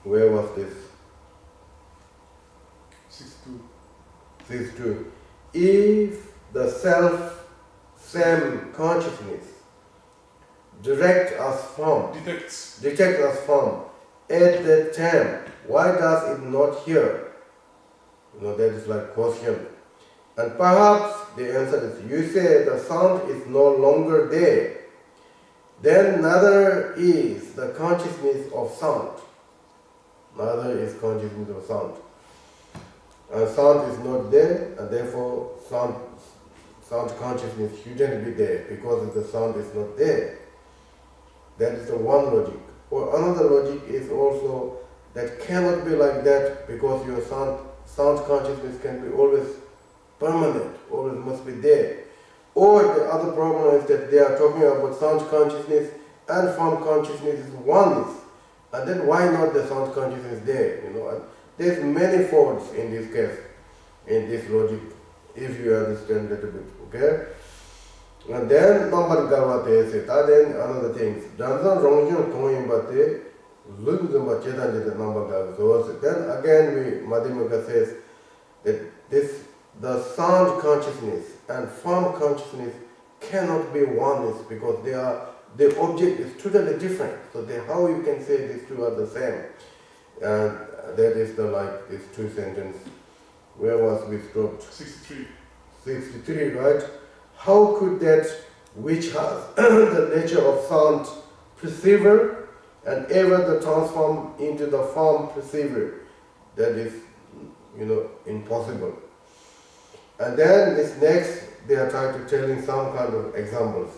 where was this? 62. 62. If the self-same consciousness detect us from at that time, why does it not hear? That is like question. And perhaps the answer is, you say the sound is no longer there. Then neither is the consciousness of sound. Neither is consciousness of sound. And sound is not there, and therefore sound consciousness shouldn't be there, because the sound is not there. That is the one logic. Or another logic is also that cannot be like that, because your sound consciousness can be always permanent, always must be there. Or the other problem is that they are talking about sound consciousness and form consciousness is oneness. And then why not the sound consciousness there? And there's many faults in this case, in this logic, if you understand a little bit, okay? And then number galvate then another thing. Danzan Rongjun Tongin Bate, Lugzumba Chedan number galvate. Then again Madhyamaka says that the sound consciousness and form consciousness cannot be oneness, because the object is totally different. So how you can say these two are the same? And that is these two sentences. Where was we stopped? 63. 63, right? How could that which has the nature of sound perceiver and ever the transform into the form perceiver? That is, impossible. And then this next, they are trying to tell in some kind of examples.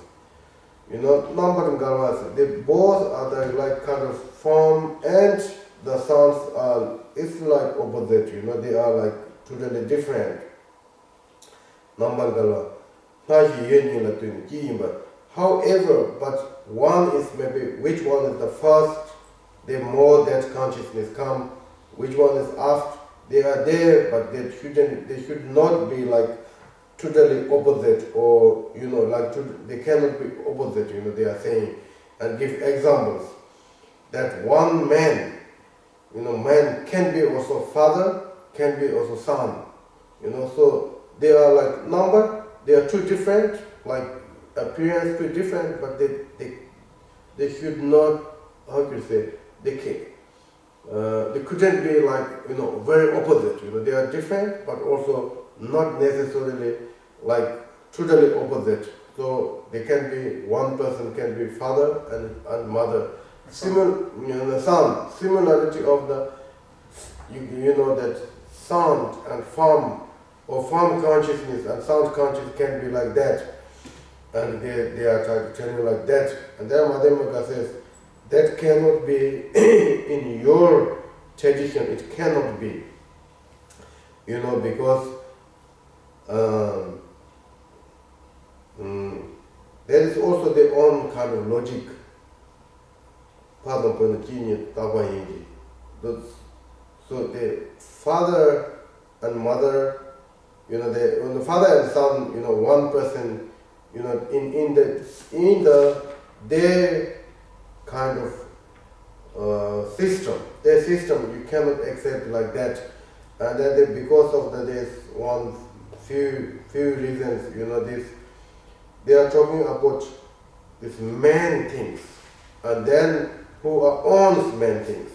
Number and Galvas, they both are the kind of form, and the sounds are, it's like opposite, they are like totally different. Number Galva. However, but one is maybe, which one is the first, the more that consciousness come, which one is after, they are there, but they should not be like totally opposite, or they cannot be opposite, they are saying, and give examples that one man, man can be also father, can be also son, so they are like number, they are two different, like appearance two different, but they should not, how can you say, they couldn't be like, very opposite, they are different, but also not necessarily like totally opposite. So they can be, one person can be father and mother. Sound, similarity of the, that sound and form, or form consciousness and sound consciousness can be like that. And they are trying to tell you like that. And then Madhyamaka says, that cannot be in your tradition, it cannot be. Because there is also their own kind of logic. So the father and mother, when the father and son, one person, in their kind of system, you cannot accept like that. And then because of this one few reasons, they are talking about these man things, and then who are owns man things.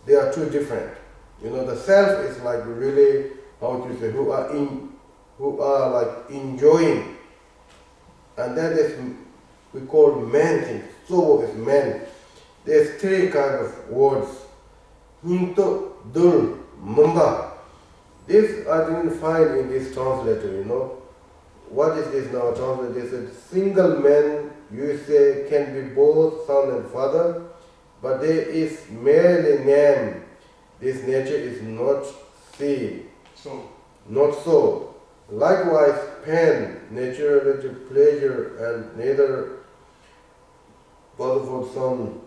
They are two different. The self is like really, how to say, who are like enjoying, and then we call man things. So is man. There's three kind of words. Hinto, dul, mumba. This I didn't find in this translator, What is this now translated? They said, single man, you say, can be both son and father, but there is merely name. This nature is not see. So, Not so. Likewise, pain, naturality, pleasure, and neither father for son.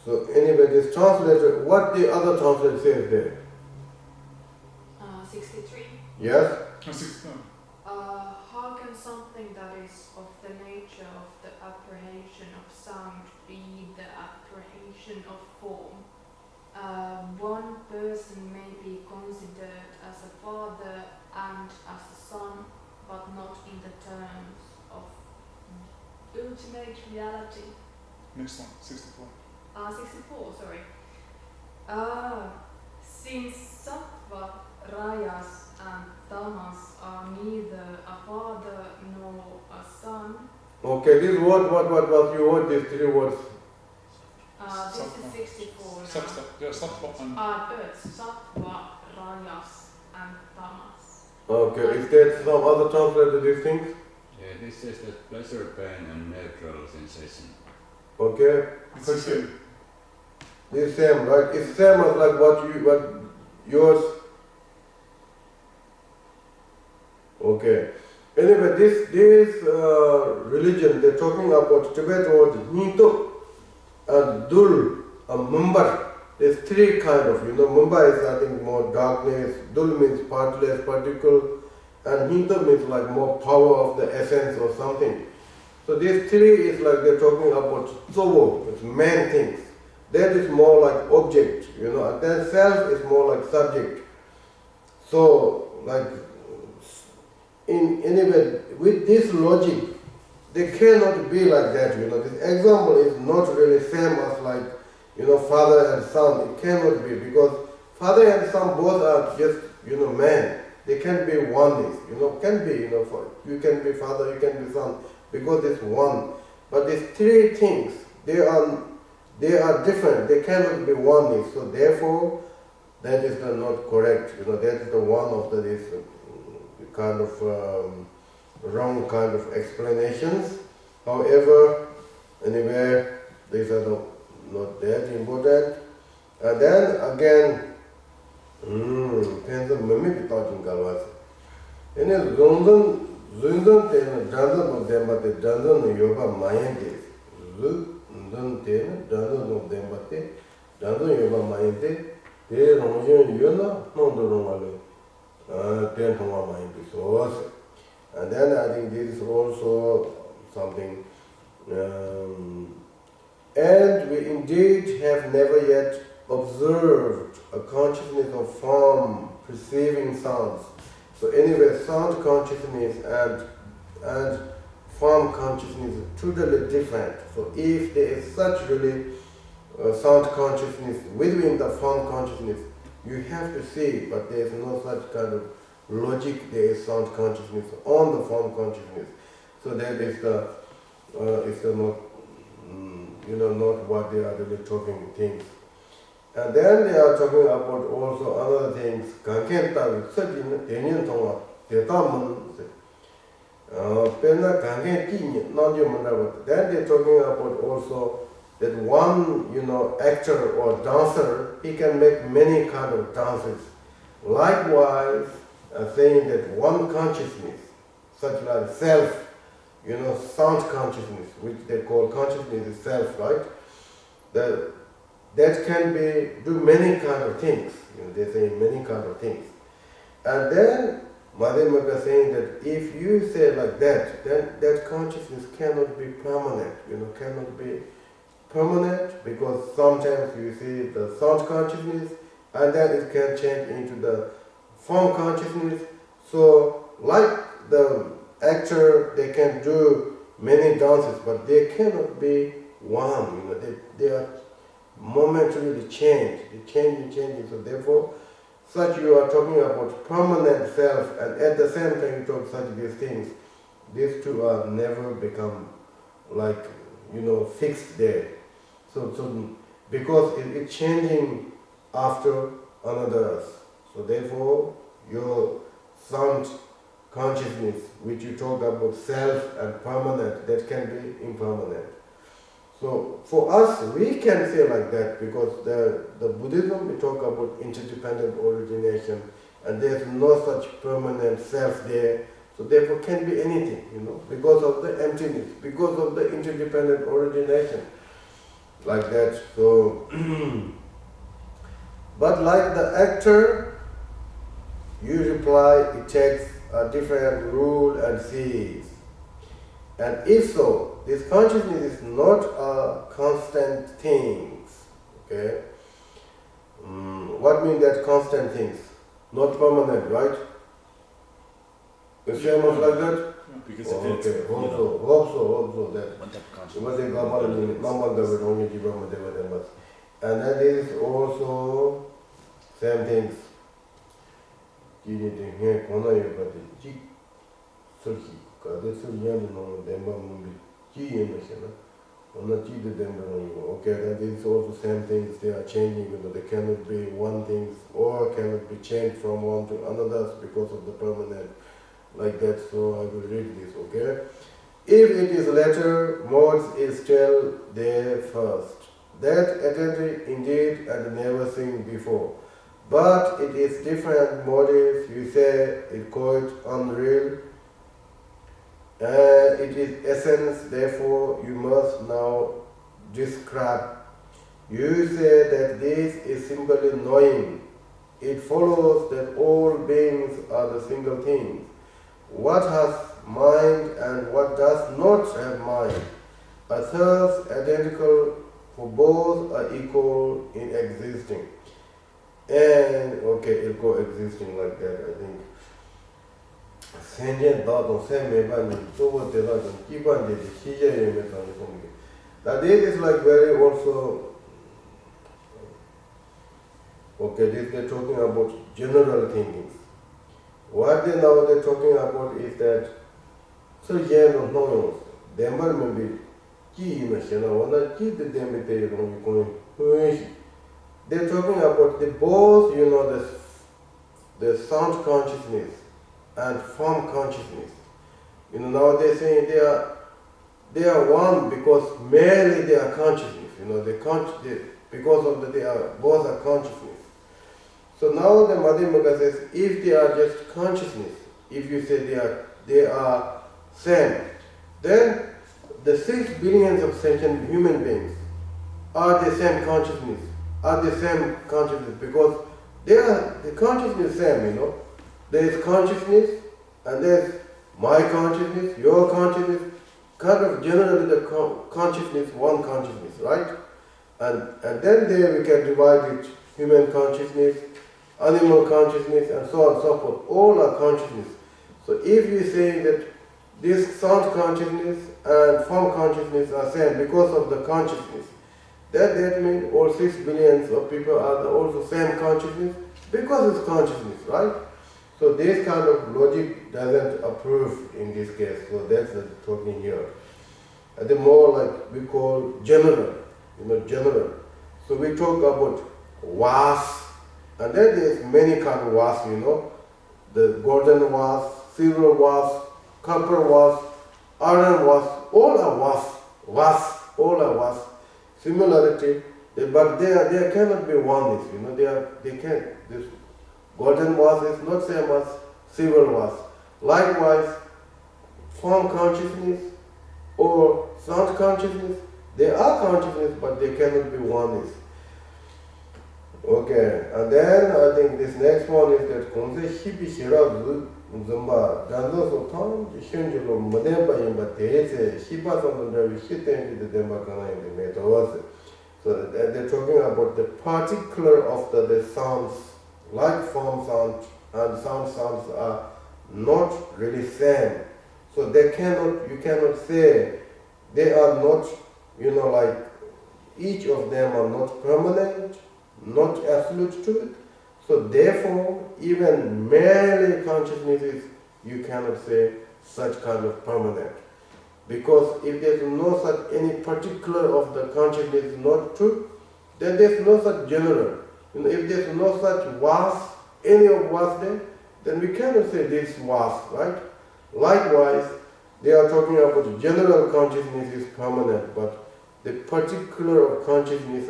So anyway, this translator, what the other translator says there? 63. Yes? How can something that is of the nature of the apprehension of sound be the apprehension of form? One person may be considered as a father and as a son, but not in the terms of ultimate reality. next one, 64. 64, sorry. Since sattva, rajas, and tamas are neither a father nor a son, Okay, this word, what you want, these three words. this is 64 now. Sattva and Sattva, rajas, and tamas. Okay, is there some other translator these things? Yeah, this says that pleasure, pain, and neutral sensation. Okay, it's the same. this same, right? It's same as like what yours. Okay. Anyway, this religion, they're talking about Tibet words Nitu and Dul and Mumbar. There's three kind of, Mumbai is I think more darkness, Dul means partless, particle, and Hindu means like more power of the essence or something. So these three is like they're talking about Tsobo, it's man things. That is more like object, and then self is more like subject. So like in anyway, with this logic, they cannot be like that, This example is not really same as like, father and son. It cannot be because father and son both are just, man. They can be oneness, can be, you can be father, you can be son, because it's one. But these three things, they are different. They cannot be oneness. So therefore, that is not correct. That is the one of this kind of wrong kind of explanations. However, anyway, these are not that important. And then again, depends on mimic talking galwas. In a Zundan ten Danzan of them, but the Danzan Yoga Mayante. Zundan ten Danzan of them, but the Danzan Yoga Mayante. They Rojan Yuna, no the Romalo. 10 Mayante. And then I think this is also something. And we indeed have never yet observed a consciousness of form perceiving sounds. So anyway, sound consciousness and form consciousness are totally different. So if there is such really sound consciousness within the form consciousness, you have to see, but there is no such kind of logic. There is sound consciousness on the form consciousness. So that is not what they are really talking things. And then they are talking about also other things. Kankenta, such in Daniel Tonga, Tetaman, Pena Kanken, not human. Then they're talking about also that one, actor or dancer, he can make many kind of dances. Likewise, saying that one consciousness, such like self, sound consciousness, which they call consciousness is self, right? That can do many kind of things. They say many kind of things. And then Madhyamaka is saying that if you say like that, then that consciousness cannot be permanent. Cannot be permanent because sometimes you see the sound consciousness and then it can change into the form consciousness. So like the actor, they can do many dances, but they cannot be one. They are momentarily changed. They change. So therefore, such you are talking about permanent self, and at the same time you talk such these things. These two are never become like fixed there. So because it's changing after another earth. So therefore, your sound consciousness, which you talk about self and permanent, that can be impermanent. So for us, we can say like that because the Buddhism, we talk about interdependent origination, and there's no such permanent self there. So therefore can be anything, because of the emptiness, because of the interdependent origination, like that. So, but like the actor, you reply, it takes a different rule and sees. And if so, this consciousness is not a constant thing. Okay? What means that constant things? Not permanent, right? The same as like that? Because Oh, if it's, okay, hope so, that. one type of It was a consciousness. government, and then there is also same things. Okay, then there is also same things, they are changing, they cannot be one thing or cannot be changed from one to another because of the permanent, like that. So I will read this, okay? If it is latter, modes is still there first. That identity indeed and never seen before. But it is different motives, you say it quite unreal. And it is essence, therefore you must now describe. You say that this is simply knowing. It follows that all beings are the single thing. What has mind and what does not have mind are thus identical, for both are equal in existing. And okay, coexisting like that, I think. That this is like very also okay, this they're talking about general thinking. What they're talking about is that so yeah no demar maybe key in a shana key the demite going. They're talking about the both, the sound consciousness and form consciousness. Now they're saying they are one because merely they are consciousness. Because of that they are both are consciousness. So now the Madhyamaka says if they are just consciousness, if you say they are same, then the 6 billions of sentient human beings are the same consciousness. Because they are the consciousness same, There is consciousness and there is my consciousness, your consciousness, kind of generally the consciousness, one consciousness, right? And then there we can divide it, human consciousness, animal consciousness, and so on and so forth. All are consciousness. So if you say that this sound consciousness and form consciousness are same because of the consciousness, that means all 6 billions of people are also same consciousness because it's consciousness, right? So this kind of logic doesn't approve in this case. So that's the talking here. And the more like we call general, general. So we talk about wasp, and then there's many kind of wasp, the golden wasp, silver wasp, copper wasp, iron wasp, all are all are wasp. Similarity, but there cannot be oneness, they can't. This golden wasp is not same as silver wasp. Likewise, form consciousness or sound consciousness, they are consciousness, but they cannot be oneness. Okay, and then I think this next one is that Gongse Hibi Shirazu Zumba Danzo Sotan Shinjilo Mademba Yimba Tese Shiba Sandra Shiten the Dembakana in the Metawase. So they're talking about the particular of the sounds, like form sound and sounds are not really same. So you cannot say they are not, like each of them are not permanent, not absolute truth. So therefore, even merely consciousnesses, you cannot say such kind of permanent. Because if there's no such any particular of the consciousness is not true, then there's no such general. If there's no such was, any of was there, then we cannot say this was, right? Likewise, they are talking about general consciousness is permanent, but the particular of consciousness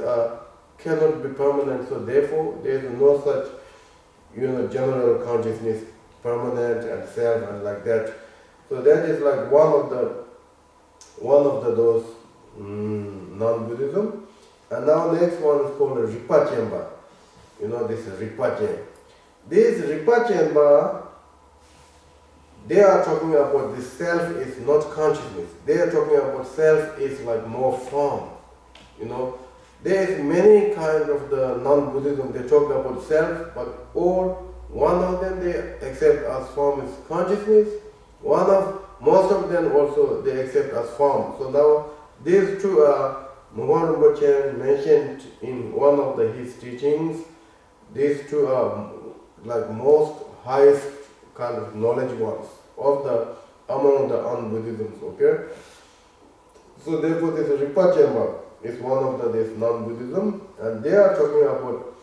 cannot be permanent, so therefore there is no such, general consciousness, permanent and self and like that. So that is like one of the those non-Buddhism. And now next one is called Ripachenpa. This is Ripachen. This Ripachenpa, they are talking about the self is not consciousness. They are talking about self is like more form. There is many kinds of the non-Buddhism. They talk about self, but one of them they accept as form is consciousness. Most of them also they accept as form. So now these two are Muhammad Rinpoche mentioned in one of his teachings. These two are like most highest kind of knowledge ones among the non-Buddhisms. Okay. So therefore, this Ripachenpa is one of this non-Buddhism, and they are talking about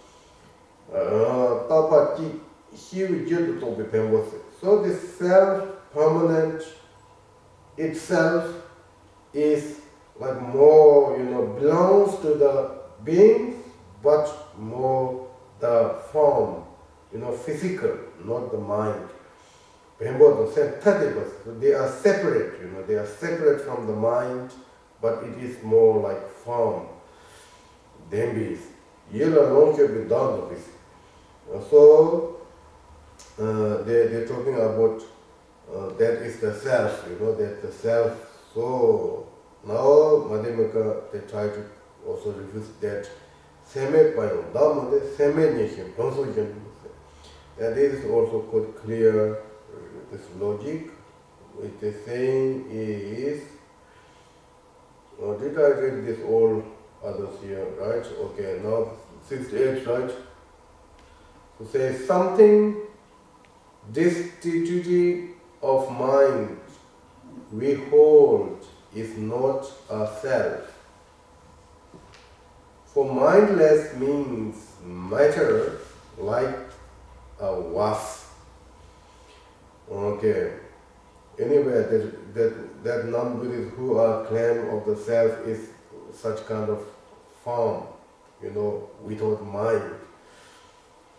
Tapachi Hiu Jid Tobi Pembose. So this self-permanent itself is like more, belongs to the beings, but more the form, physical, not the mind. So they are separate, they are separate from the mind, but it is more like form. Dembis. Yela lonke be done. So they're talking about that is the self, that the self. So now Madhyamaka they try to also refuse that seme payo, damade seme nation, and this is also quite clear. This logic, which is saying is. Did I read this all others here, right? Okay, now 68, right? To say something destitute of mind we hold is not a self. For mindless means matter like a wasp. Okay. Anyway, that non-Buddhists who are claim of the self is such kind of form, without mind.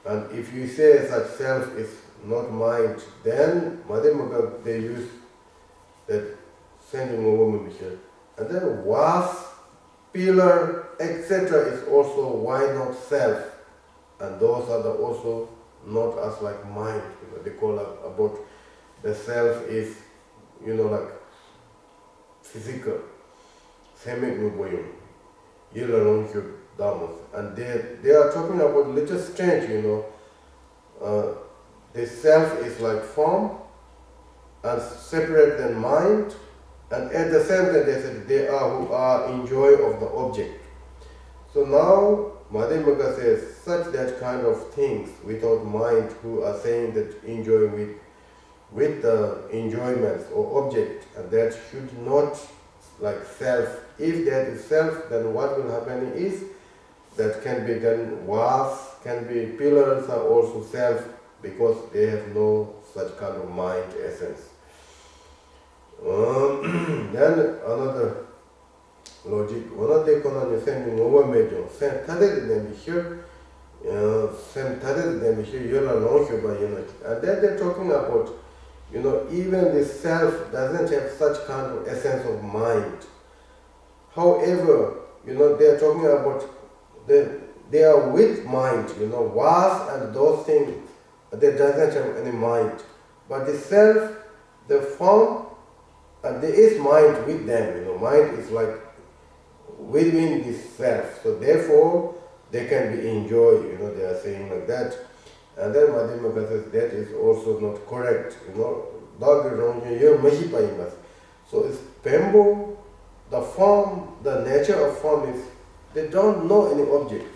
And if you say such self is not mind, then Madhyamaka they use that sending over here. And then was, pillar, etc. is also why not self. And those are also not as like mind. They call about the self is like physical, and they are talking about little strange, the self is like form and separate than mind, and at the same time they said they are who are enjoy of the object. So now Madhyamaka says such that kind of things without mind who are saying that enjoy with the enjoyments or object, and that should not like self. If that is self, then what will happen is that can be then was, can be pillars are also self because they have no such kind of mind essence. Then another logic, one of the economy sending over major, send them here, send them here, you're alone here by unity. And then they're talking about even the self doesn't have such kind of essence of mind. However, they are talking about they are with mind, was and those things, they doesn't have any mind. But the self, the form, and there is mind with them, mind is like within the self. So therefore, they can be enjoyed, they are saying like that. And then Madhyamaka says that is also not correct, So it's Pembo, the form, the nature of form is, they don't know any object,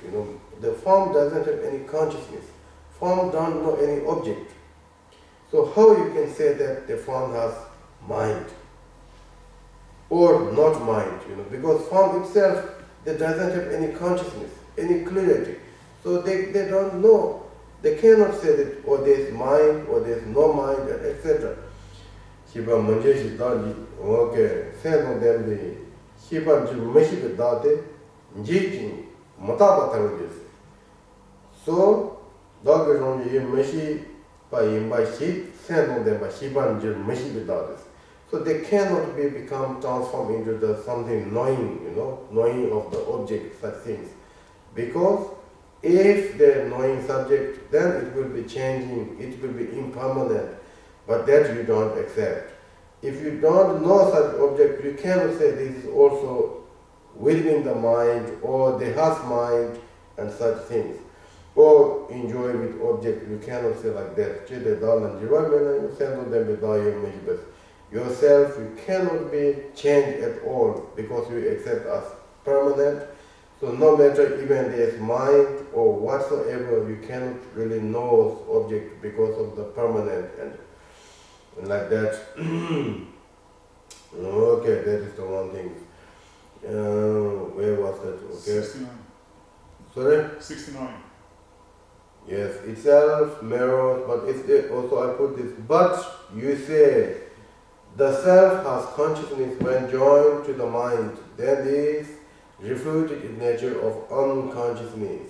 The form doesn't have any consciousness. Form don't know any object. So how you can say that the form has mind? Or not mind, because form itself, that doesn't have any consciousness, any clarity. So they don't know. They cannot say that, or there is mind, or there is no mind, etc. Shiva Manjeshi Dali, okay, send of them the 시반 좀 메시베 다데 지지 못아바타는 게 so dog 좀 이 메시 by shi send them by shiban 좀 메시베 다데 so they cannot be become transformed into the something knowing, knowing of the object, such things. Because if the knowing subject, then it will be changing, it will be impermanent, but that you don't accept. If you don't know such object, you cannot say this is also within the mind or the heart mind and such things. Or enjoy with object, you cannot say like that. Yourself, you cannot be changed at all because you accept as permanent. So no matter even there's mind or whatsoever, you cannot really know object because of the permanent and like that. Okay, that is the one thing. Where was that? Okay. 69. Sorry? 69. Yes, itself mirrors, but it's also I put this. But you say the self has consciousness when joined to the mind. Then this refuted in nature of unconsciousness.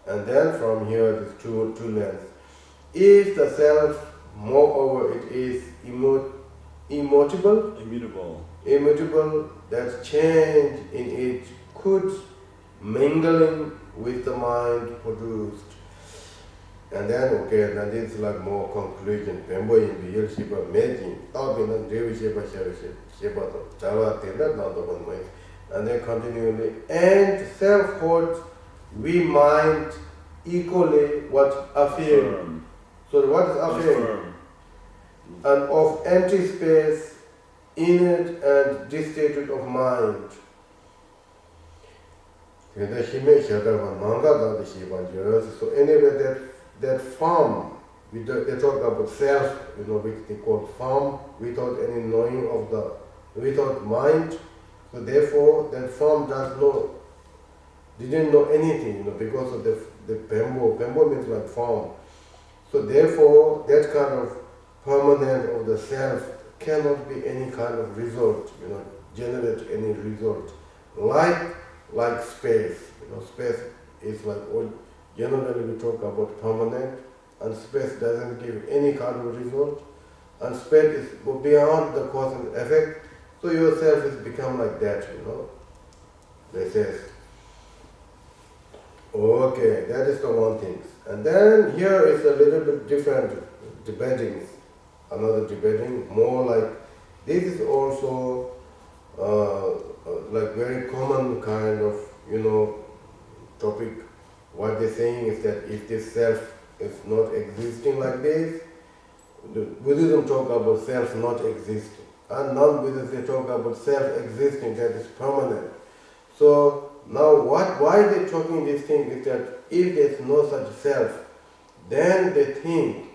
And then from here, these two lengths. If the self, moreover, it is immutable, that change in it could mingling with the mind produced. And then, okay, now this is like more conclusion. And then continually, and selfhood, we mind equally what affirm. So what is affirm? And of empty space, innate and destitute of mind. So anyway, that form, they talk about self, which they call form, without any knowing of without mind. So therefore, that form didn't know anything, because of the pembo. Pembo means like form. So therefore, that kind of permanent of the self cannot be any kind of result, generate any result. Like space, space is like, generally we talk about permanent, and space doesn't give any kind of result, and space is beyond the cause and effect, so yourself has become like that, They say. Okay, that is the one thing. And then here is a little bit different debating, another debating, more like, this is also like very common kind of, topic. What they're saying is that if this self is not existing like this, the Buddhism talk about self not existing, and non-Buddhists they talk about self existing, that is permanent. So now why they're talking this thing is that if there's no such self, then they think,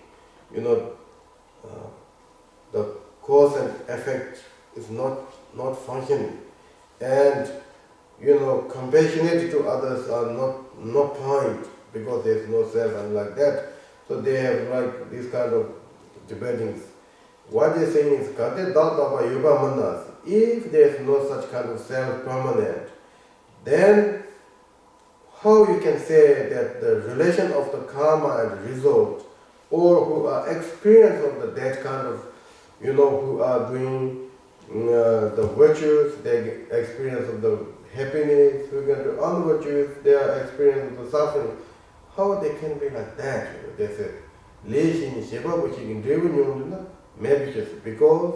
the cause and effect is not functioning, and compassionate to others are no point because there's no self and like that. So they have like this kind of debatings. What they're saying is, if there's no such kind of self permanent, then how you can say that the relation of the karma and result, or who are experienced of that kind of, who are doing the virtues, they experience of the happiness, who can do unvirtuous, they are experiencing the suffering. How they can be like that? They say, maybe just because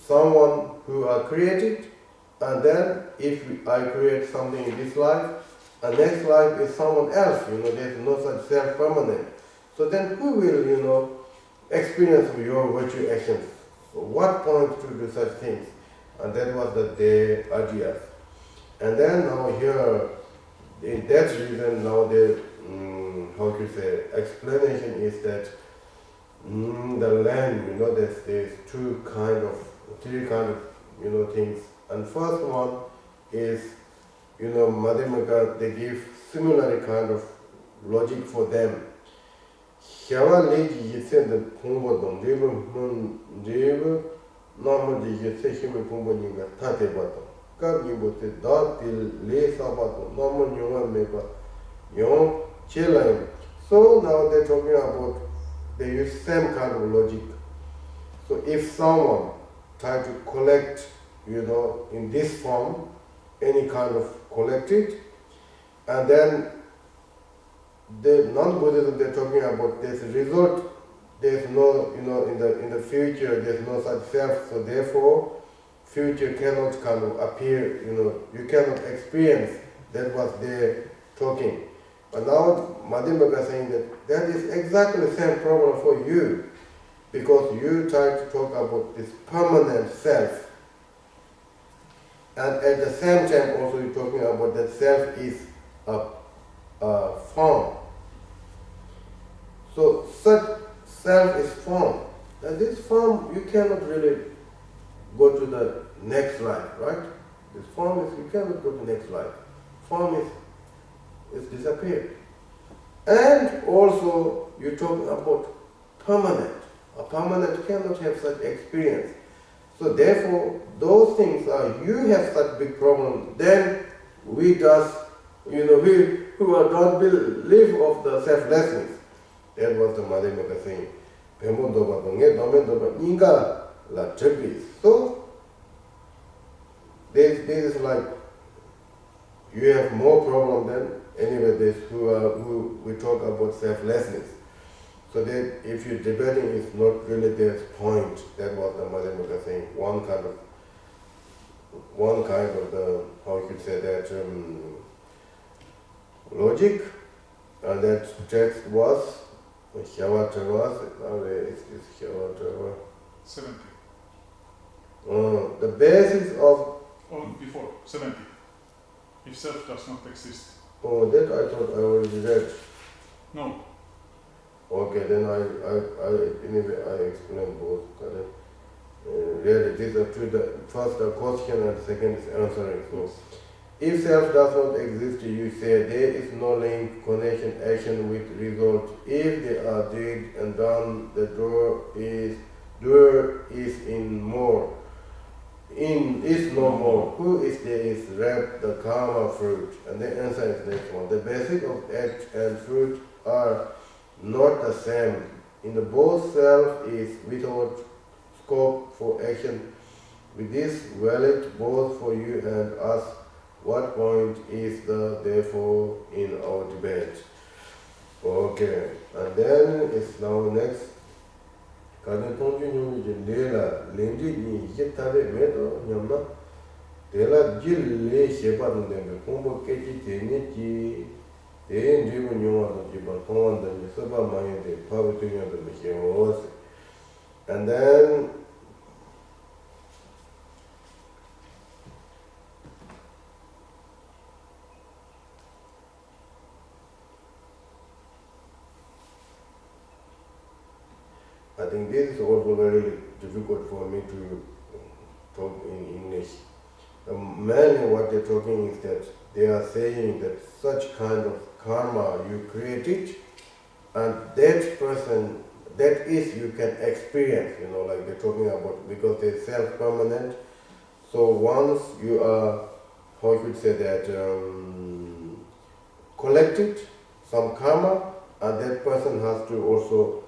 someone who are created, and then if I create something in this life, and next life is someone else, there's no such self-permanent. So then who will, experience your virtue actions? So what point to do such things? And that was the ideas. And then now here, in that reason, now the, explanation is that the land, there's three kind of, things. And first one is, Madhyamaka, they give similar kind of logic for them. Hyava leji yitse the pungbo dong, rebu namu di yitse hime pungbo nyinga tate bato. kabni bote da til le sabat normal yunga meba yung chilayim. So now they're talking about, they use same kind of logic. So if someone try to collect, in this form, any kind of collect it, and then the non-Buddhism they're talking about, there's a result, there's no, in the future there's no such self, so therefore future cannot kind of appear, you cannot experience that was they're talking. But now Madhyamaka is saying that is exactly the same problem for you, because you try to talk about this permanent self, and at the same time also you're talking about that self is a form. So such self is form, and this form you cannot really go to the next life, right? This form is, you cannot go to the next life. Form is disappeared. And also you're talking about permanent. A permanent cannot have such experience. So therefore, those things are, you have such big problem, then we just, we who don't believe of the selflessness. That was the Madhyamaka saying. So this is like, you have more problem than anyway this who we talk about selflessness. So that if you're debating, it's not really this point. That was the Madhyamaka saying. One kind of the, how you could say that, logic, and that text was Shyavatava, it's Shyavatava. 70. The basis of, Before 70. If self does not exist. that I thought I already read. No. Okay, then anyway I explain both. Really, these are two. The first the question and second is answering. So, if self does not exist, you say there is no link, connection, action with result. If they are did and done, the doer is in more. In is no more. Who is there is wrapped the karma fruit. And the answer is next one. The basic of act and fruit are not the same. In the both self is without scope for action. With this valid both for you and us. What point is the therefore in our debate? Okay, and then it's now next. Kane tongju nyongi je lela lendi ni yitare medo nyamna lela jil le sheba ndenbe kombo kechi tene ji ten jibu nyonga no jiba tongwan danje soba manye de pabu tunya de meshewose. And then I think this is also very difficult for me to talk in English. Mainly what they're talking is that they are saying that such kind of karma you created, and that person, that is you can experience, like they're talking about, because they're self-permanent. So once you are, how you could say that, collected some karma, and that person has to also,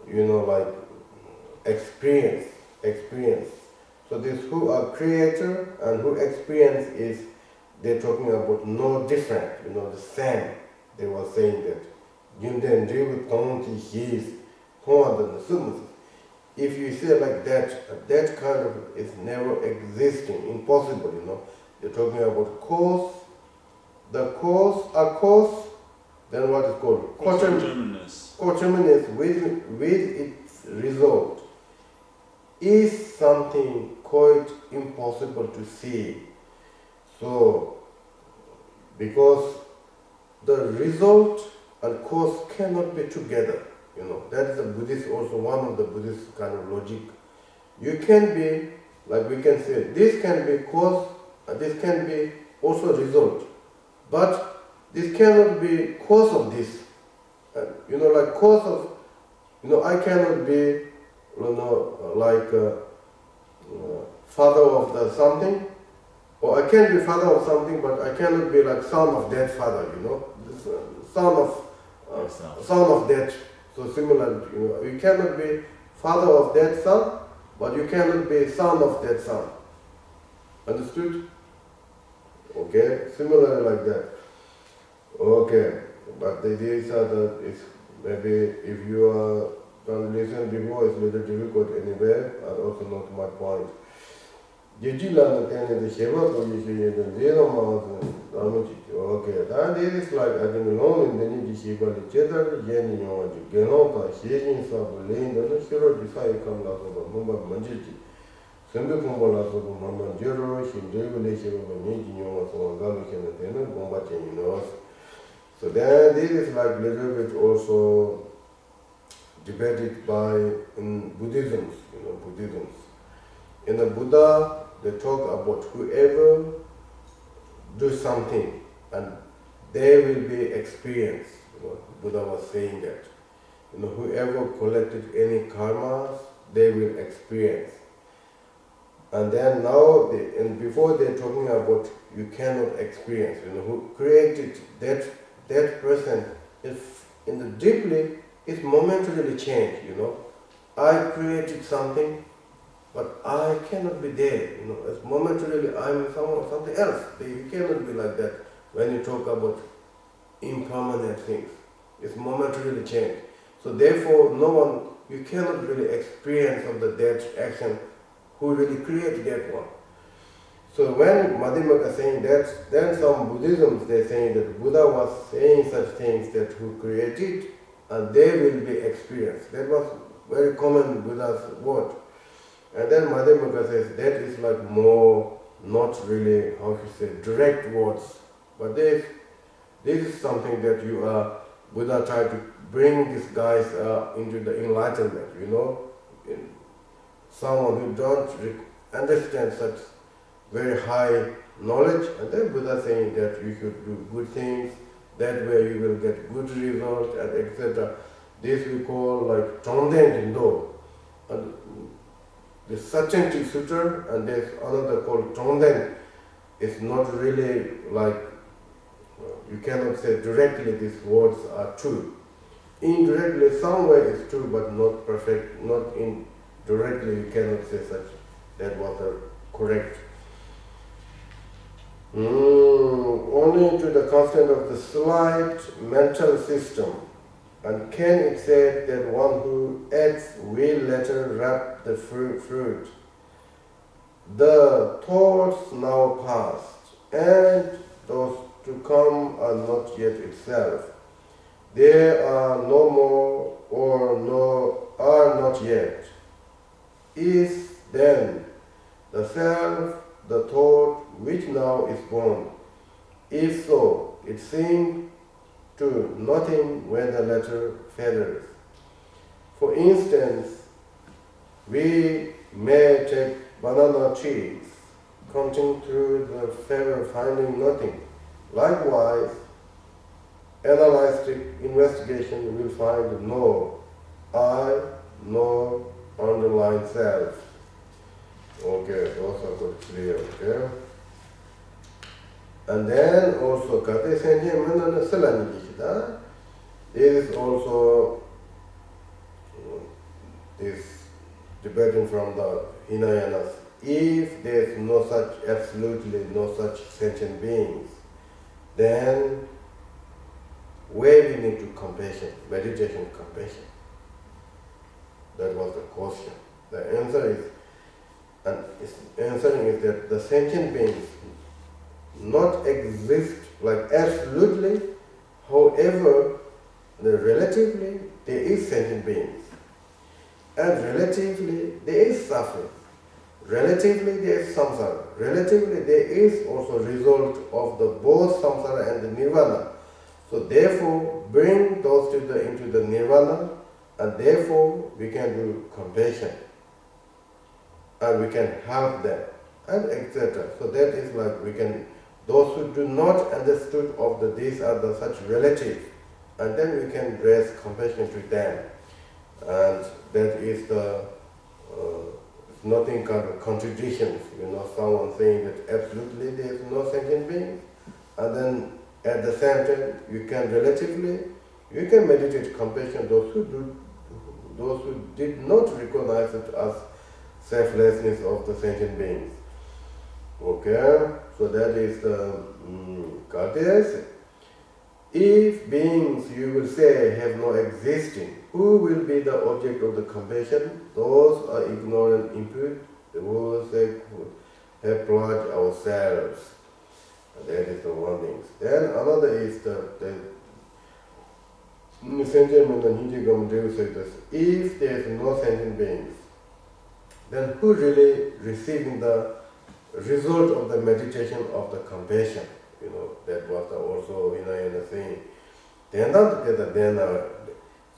like experience. So this who are creator and who experience is, they're talking about no different, the same. They were saying that. If you say like that kind of is never existing, impossible, They're talking about cause. The cause, a cause, then what is called? Coterminous. Coterminous with its result is something quite impossible to see. So, because the result and cause cannot be together, that is the Buddhist, also one of the Buddhist kind of logic. You can be, like we can say, this can be cause, and this can be also result, but this cannot be cause of this. Like cause of, I cannot be, like father of the something, Or I can be father of something, but I cannot be like son of that father, you know. This, Yourself. son of that. So similar, you know, you cannot be father of that son, but you cannot be son of that son. Understood? Okay, similar like that. Okay, but these are the, maybe if you are translation before, it's a little difficult anyway, and also not my point. Jijila the Sheva position, zero mountain, okay, that is like I think alone in the Nijishiba, the Cheddar, Jenny, Genoka, Shading Sub, Lane, and the Shiro Desai come out of a Mumba Manjiji. Simple Kumbola of Mamba Jero, she deregulation of a Nijino, so Galican and then Bomba Chinos. So then this is like a little bit also debated by in Buddhism, you know, Buddhism. In the Buddha, they talk about whoever do something and they will be experienced. You know, Buddha was saying that. You know, whoever collected any karmas, they will experience. And then now, and before they're talking about you cannot experience. You know, who created that person is in the deeply is momentarily changed. You know, I created something. But I cannot be there, you know, as momentarily I'm something else. You cannot be like that when you talk about impermanent things. It's momentarily changed. So therefore, no one, you cannot really experience of that action who really created that one. So when Madhyamaka is saying that, then some Buddhisms, they're saying that Buddha was saying such things that who created and they will be experienced. That was very common Buddha's word. And then Madhyamaka says that is like more, not really, how to say, direct words. But this is something that you are, Buddha tried to bring these guys into the enlightenment, you know. Someone who don't understand such very high knowledge, and then Buddha saying that you should do good things, that way you will get good result, and etc. This we call like Chongden Indo. The Satyanti Sutra, and there's another called Chongden. It's not really like, you cannot say directly these words are true. Indirectly, somewhere it's true, but not perfect, not indirectly you cannot say such, that was correct. Only to the constant of the slight mental system. And can it say that one who acts will later wrap the fruit? The thoughts now past, and those to come are not yet itself. They are no more or no are not yet. Is then the self the thought which now is born? If so, it seems to nothing when the latter feathers. For instance, we may take banana trees, counting through the feather, finding nothing. Likewise, analytic investigation will find no I, no underlying self. Okay, those are good clear, okay? And then also, Kate Senji Salani Gishita, there is also this debating from the Hinayanas. If there is no such, absolutely no such sentient beings, then where we need to compassion, meditation compassion. That was the question. The answer is, and answering is that the sentient beings not exist like absolutely, however, relatively there is sentient beings. And relatively there is suffering. Relatively there is samsara. Relatively there is also result of the both samsara and the nirvana. So therefore bring those into the nirvana, and therefore we can do compassion. And we can help them, and etc. So that is like we can, those who do not understood of the these are the such relatives, and then we can raise compassion to them. And that is the nothing kind of contradictions, someone saying that absolutely there is no sentient being, and then at the same time you can meditate compassion those who did not recognize it as selflessness of the sentient beings. Okay, so that is the Goddess. If beings, you will say, have no existing, who will be the object of the compassion? Those are ignorant, impute, those that have plunged ourselves. That is the one thing. Then another is the sentient and Hindu say this. If there is no sentient beings, then who really receiving the result of the meditation of the compassion? That was also in a thing. They are not together,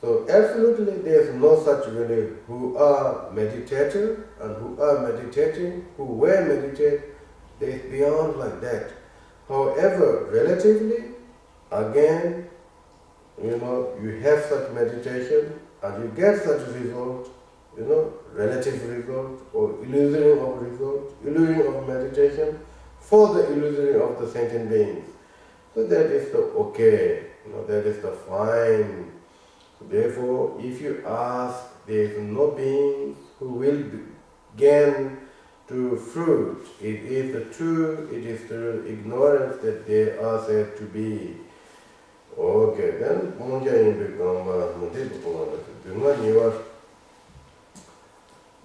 so absolutely there is no such really who are meditative and who are meditating, who were meditate, they is beyond like that. However, relatively, again, you have such meditation and you get such result, relative result or illusory of meditation for the illusory of the sentient beings. So that is the okay, that is the fine. Therefore, if you ask, there is no beings who will gain to fruit. It is the truth, it is the ignorance that they are said to be. Okay, then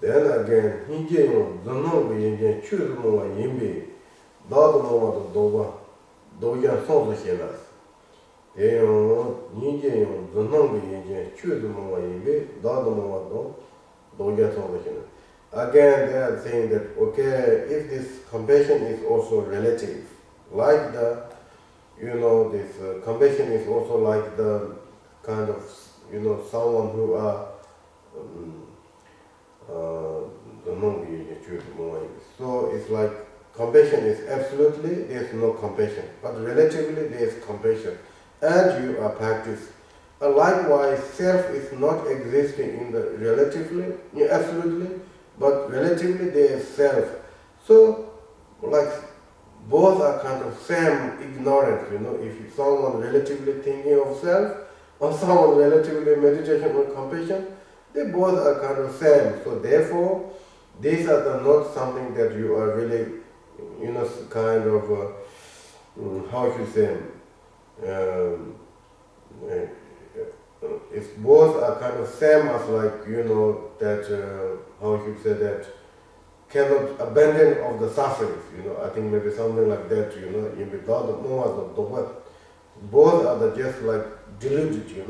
then again, again, they are saying that, okay, if this compassion is also relative, like this compassion is also like the kind of, someone who are, so it's like compassion is absolutely, there's no compassion, but relatively there's compassion, and you are practiced. And likewise, self is not existing in the relatively, absolutely, but relatively there is self. So, like, both are kind of same ignorance, if someone relatively thinking of self, or someone relatively meditation on compassion, they both are kind of same. So therefore, these are not something that you are really, kind of, how should say, if both are kind of same as like, that, how should say that, cannot abandon of the sufferings, I think maybe something like that, both are just like deluded,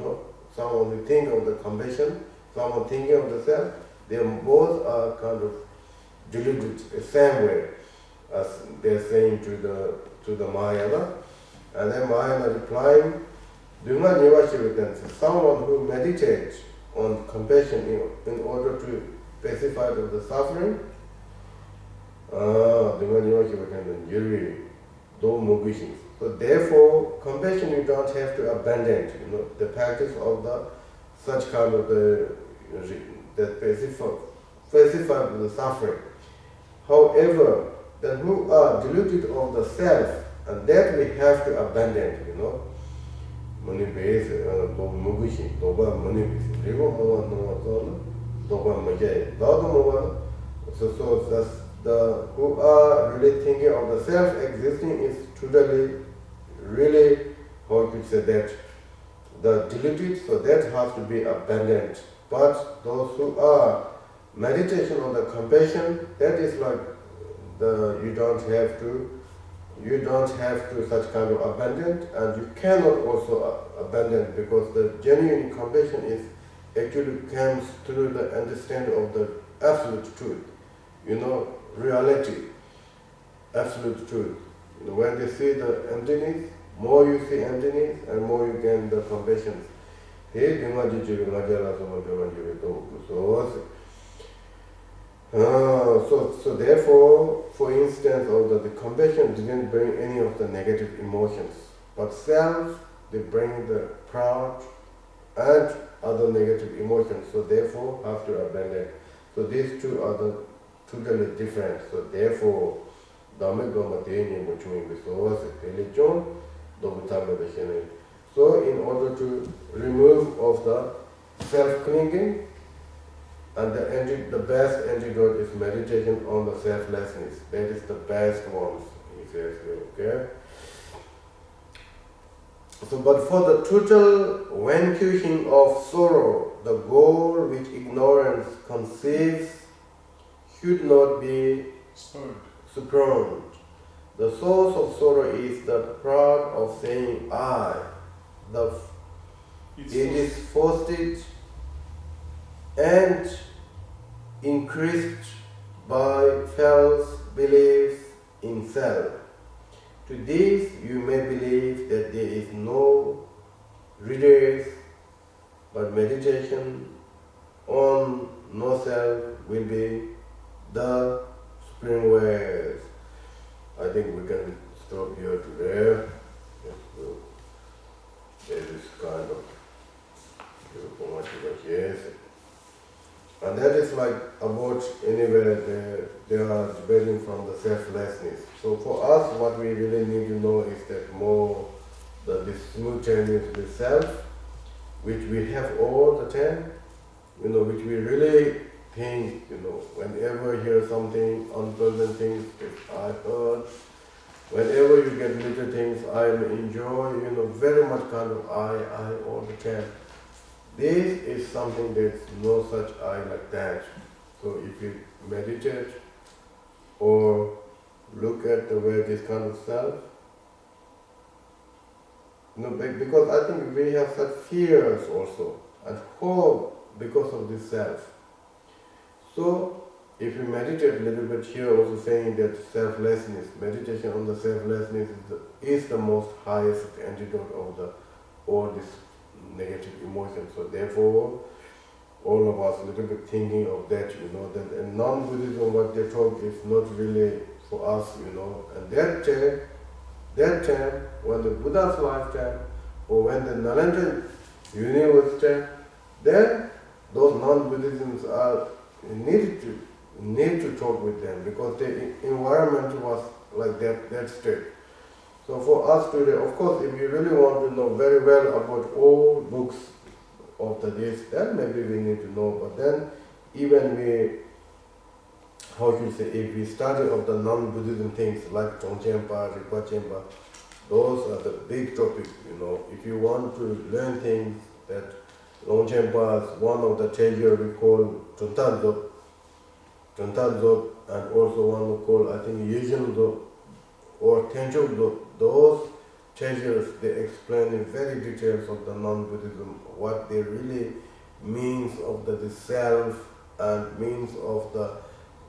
someone who think of the compassion, someone thinking of the self, they both are kind of deluded the same way as they're saying to the Mahayana. And then Mahayana replying, someone who meditates on compassion in order to pacify the suffering, so therefore, compassion you don't have to abandon, the practice of the such kind of that pacify the suffering. However, then who are deluded of the self, and that we have to abandon, Money base, Mugushi, Doba money, Doba Majay, so that's the who are really thinking of the self existing is totally really, how you could say that, the deluded, so that has to be abandoned. But those who are meditation on the compassion, that is like you don't have to such kind of abandon, and you cannot also abandon, because the genuine compassion is actually comes through the understanding of the absolute truth, reality, absolute truth. When they see the emptiness, more you see emptiness, and more you gain the compassion. So therefore, for instance, the compassion didn't bring any of the negative emotions, but self, they bring the proud and other negative emotions, so therefore have to abandon. So these two are the totally different. So therefore, dame goma teni muchumi bisowas telichon dobutame beshene. So in order to remove of the self-clinging, and the best antidote is meditation on the selflessness. That is the best one, he says here, okay? So, but for the total vanquishing of sorrow, the goal which ignorance conceives should not be spurned. The source of sorrow is the pride of saying I. It is fostered and increased by false beliefs in self. To this you may believe that there is no redress, but meditation on no self will be the spring waves. I think we can stop here today. Yes, so there is kind of yes. And that is like about anywhere they are debating from the selflessness. So for us, what we really need to know is that more this simultaneous with self, which we have all the time, which we really think, whenever you hear something, unpleasant things that I heard, whenever you get little things I enjoy, very much kind of I all the time. This is something there's no such I like that. So if you meditate or look at the way this kind of self, because I think we have such fears also and hope because of this self. So if you meditate a little bit here, also saying that selflessness, meditation on the selflessness is the most highest antidote of all this negative emotions. So therefore, all of us a little bit thinking of that, that in non-Buddhism what they talk is not really for us, and that time, when the Buddha's lifetime, or when the Nalanda universe time, then those non-Buddhisms are need to talk with them, because the environment was like that state. So for us today, of course, if you really want to know very well about all books of the days, then maybe we need to know. But then, even if we study of the non-Buddhism things like Chongchenpa, Rigpa, those are the big topics, If you want to learn things that Longchenpa is one of the treasure we call Chontan Dzop, and also one we call, I think, Yezhen Dzop or Tenchok Dzop. Those treasures, they explain in very details of the non-Buddhism, what they really means of the self and means of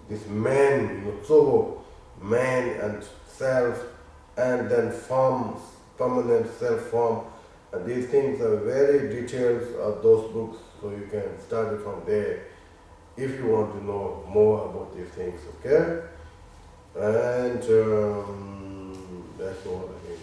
this man, Tsoho, man and self, and then forms, permanent self-form. And these things are very details of those books, so you can start it from there if you want to know more about these things, okay? And that's all I think.